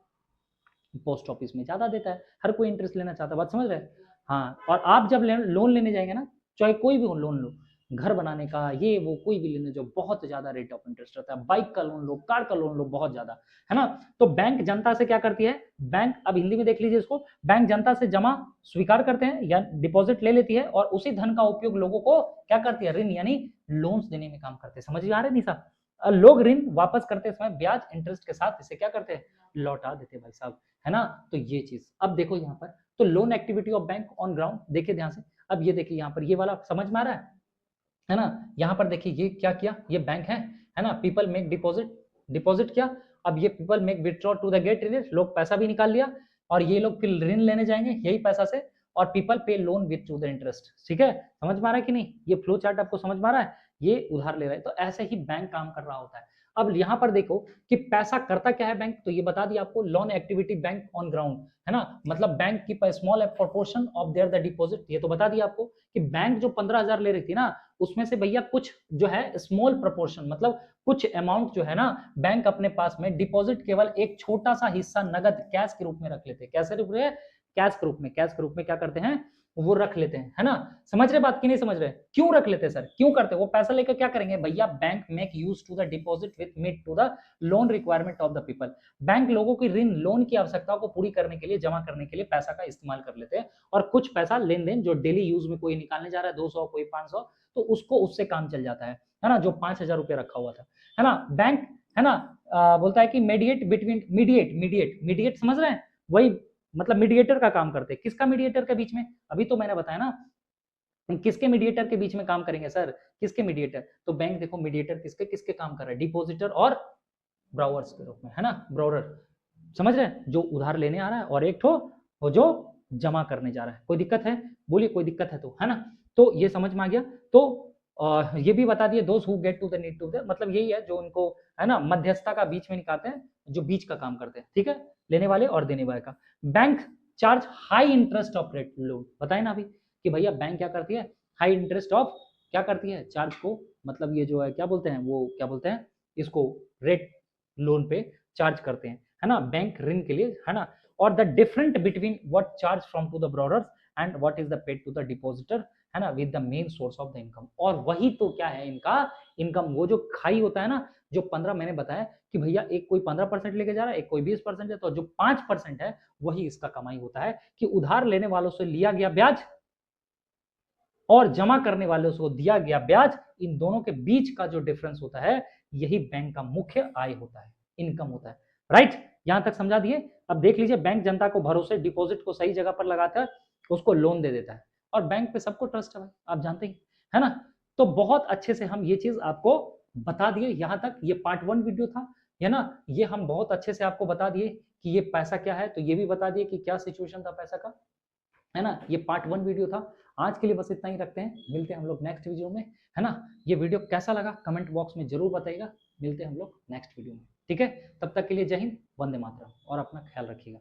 पोस्ट ऑफिस में ज्यादा देता है, हर कोई इंटरेस्ट लेना चाहता है, बात समझ रहे हैं। हाँ, और आप जब लोन लेने जाएंगे ना, चाहे कोई भी लोन लो, घर बनाने का ये वो कोई भी लेने जो बहुत ज्यादा रेट ऑफ इंटरेस्ट रहता है, बाइक का लोन लो, कार का लोन लो, बहुत ज्यादा है ना। तो बैंक जनता से क्या करती है, बैंक अब हिंदी में देख लीजिए इसको, बैंक जनता से जमा स्वीकार करते हैं या डिपॉजिट ले लेती है, और उसी धन का उपयोग लोगों को क्या करती है, ऋण यानी लोन्स देने में काम करते हैं। समझ में आ रहे नहीं साहब, लोग ऋण वापस करते समय ब्याज इंटरेस्ट के साथ इसे क्या करते हैं, लौटा देते हैं भाई साहब, है ना। तो ये चीज अब देखो यहाँ पर, तो loan activity of bank on ground देखिए ध्यान से। अब ये देखिए यहाँ पर ये वाला समझ में आ रहा है ना, यहाँ पर देखिए ये क्या किया, ये बैंक है ना, पीपल मेक डिपॉजिट, डिपॉजिट किया, अब ये people make withdraw to the get relief, लोग पैसा भी निकाल लिया, और ये लोग फिर ऋण लेने जाएंगे यही पैसा से, और पीपल पे loan with to the interest, ठीक है। समझ में आ रहा है कि नहीं, ये फ्लो चार्ट आपको समझ में आ रहा है, ये उधार ले रहा है, तो ऐसे ही बैंक काम कर रहा होता है। अब यहाँ पर देखो कि पैसा करता क्या है बैंक, तो ये बता दिया आपको, loan activity bank on ground है ना, मतलब बैंक की small proportion of their the deposit, ये तो बता दिया आपको कि बैंक जो 15,000 ले रही थी ना, उसमें से भैया कुछ जो है स्मॉल प्रोपोर्शन, मतलब कुछ अमाउंट जो है ना, बैंक अपने पास में डिपॉजिट केवल एक छोटा सा हिस्सा नगद कैश के रूप में रख लेते हैं, कैसे रूप में, कैश के रूप में, कैश के रूप में क्या करते हैं वो रख लेते हैं, है ना। समझ रहे बात की नहीं समझ रहे, क्यों रख लेते हैं सर, क्यों करते हैं, वो पैसा लेकर क्या करेंगे भैया, bank make use to the deposit with meet to the loan requirement of the people, bank लोगों की ऋण लोन की आवश्यकताओं को पूरी करने के लिए, जमा करने के लिए पैसा का इस्तेमाल कर लेते हैं, और कुछ पैसा लेन देन जो डेली यूज में कोई निकालने जा रहा है 200 कोई 500, तो उसको उससे काम चल जाता है ना, जो 5,000 रुपये रखा हुआ था, है ना। बैंक है ना बोलता है कि mediate between, mediate mediate mediate समझ रहे हैं, वही मतलब मीडिएटर का काम करते हैं, किसका मीडिएटर के बीच में, अभी तो मैंने बताया ना, किसके मीडिएटर के बीच में काम करेंगे सर, किसके मीडिएटर, तो बैंक देखो मीडिएटर किसके किसके काम कर रहा है, डिपॉजिटर और ब्रावर्स के रूप में, है ना, ब्रोवर, समझ रहे हैं, जो उधार लेने आ रहा है, और एक ठो वो जो जमा करने जा रहा है। कोई दिक्कत है, बोलिए कोई दिक्कत है तो, है ना। तो ये समझ में आ गया, तो ये भी बता दिए, दोस्त who get to the need to the, मतलब यही है जो उनको है ना मध्यस्थता का बीच में निकालते हैं, जो बीच का काम करते हैं, ठीक है, लेने वाले और देने वाले का। Bank charge high interest of rate loan, बताए ना अभी कि भैया बैंक क्या करती है, हाई इंटरेस्ट ऑफ क्या करती है, चार्ज को, मतलब ये जो है क्या बोलते हैं, वो क्या बोलते हैं इसको, रेट लोन पे चार्ज करते हैं, है ना, बैंक ऋण के लिए, है ना। और the different between what charge from to the borrowers and what is the paid to the depositor, है ना, with the main source of the income, और वही तो क्या है इनका इनकम, वो जो खाई होता है ना, जो 15 मैंने बताया कि भैया एक कोई 15% लेके जा रहा है, एक कोई 20% है, तो जो 5% है वही इसका कमाई होता है, कि उधार लेने वालों से लिया गया ब्याज और जमा करने वालों से दिया गया ब्याज, इन दोनों के बीच का जो डिफरेंस होता है, यही बैंक का मुख्य आय होता है, इनकम होता है, राइट। यहां तक समझा दिए। अब देख लीजिए, बैंक जनता को भरोसे डिपॉजिट को सही जगह पर लगाता है, उसको लोन दे देता है, और बैंक पे सबको ट्रस्ट है, आप जानते ही है ना। तो बहुत अच्छे से हम ये चीज आपको बता दिए, यहां तक ये पार्ट 1 वीडियो था, है ना, ये हम बहुत अच्छे से आपको बता दिए कि ये पैसा क्या है, तो ये भी बता दिए कि क्या सिचुएशन था पैसा का, है ना। ये पार्ट 1 वीडियो था, आज के लिए बस इतना ही रखते हैं, मिलते हैं हम लोग नेक्स्ट वीडियो में, है ना। ये वीडियो कैसा लगा कमेंट बॉक्स में जरूर बताइएगा, मिलते हैं हम लोग नेक्स्ट वीडियो में, ठीक है। तब तक के लिए जय हिंद, वंदे मातरम, और अपना ख्याल रखिएगा।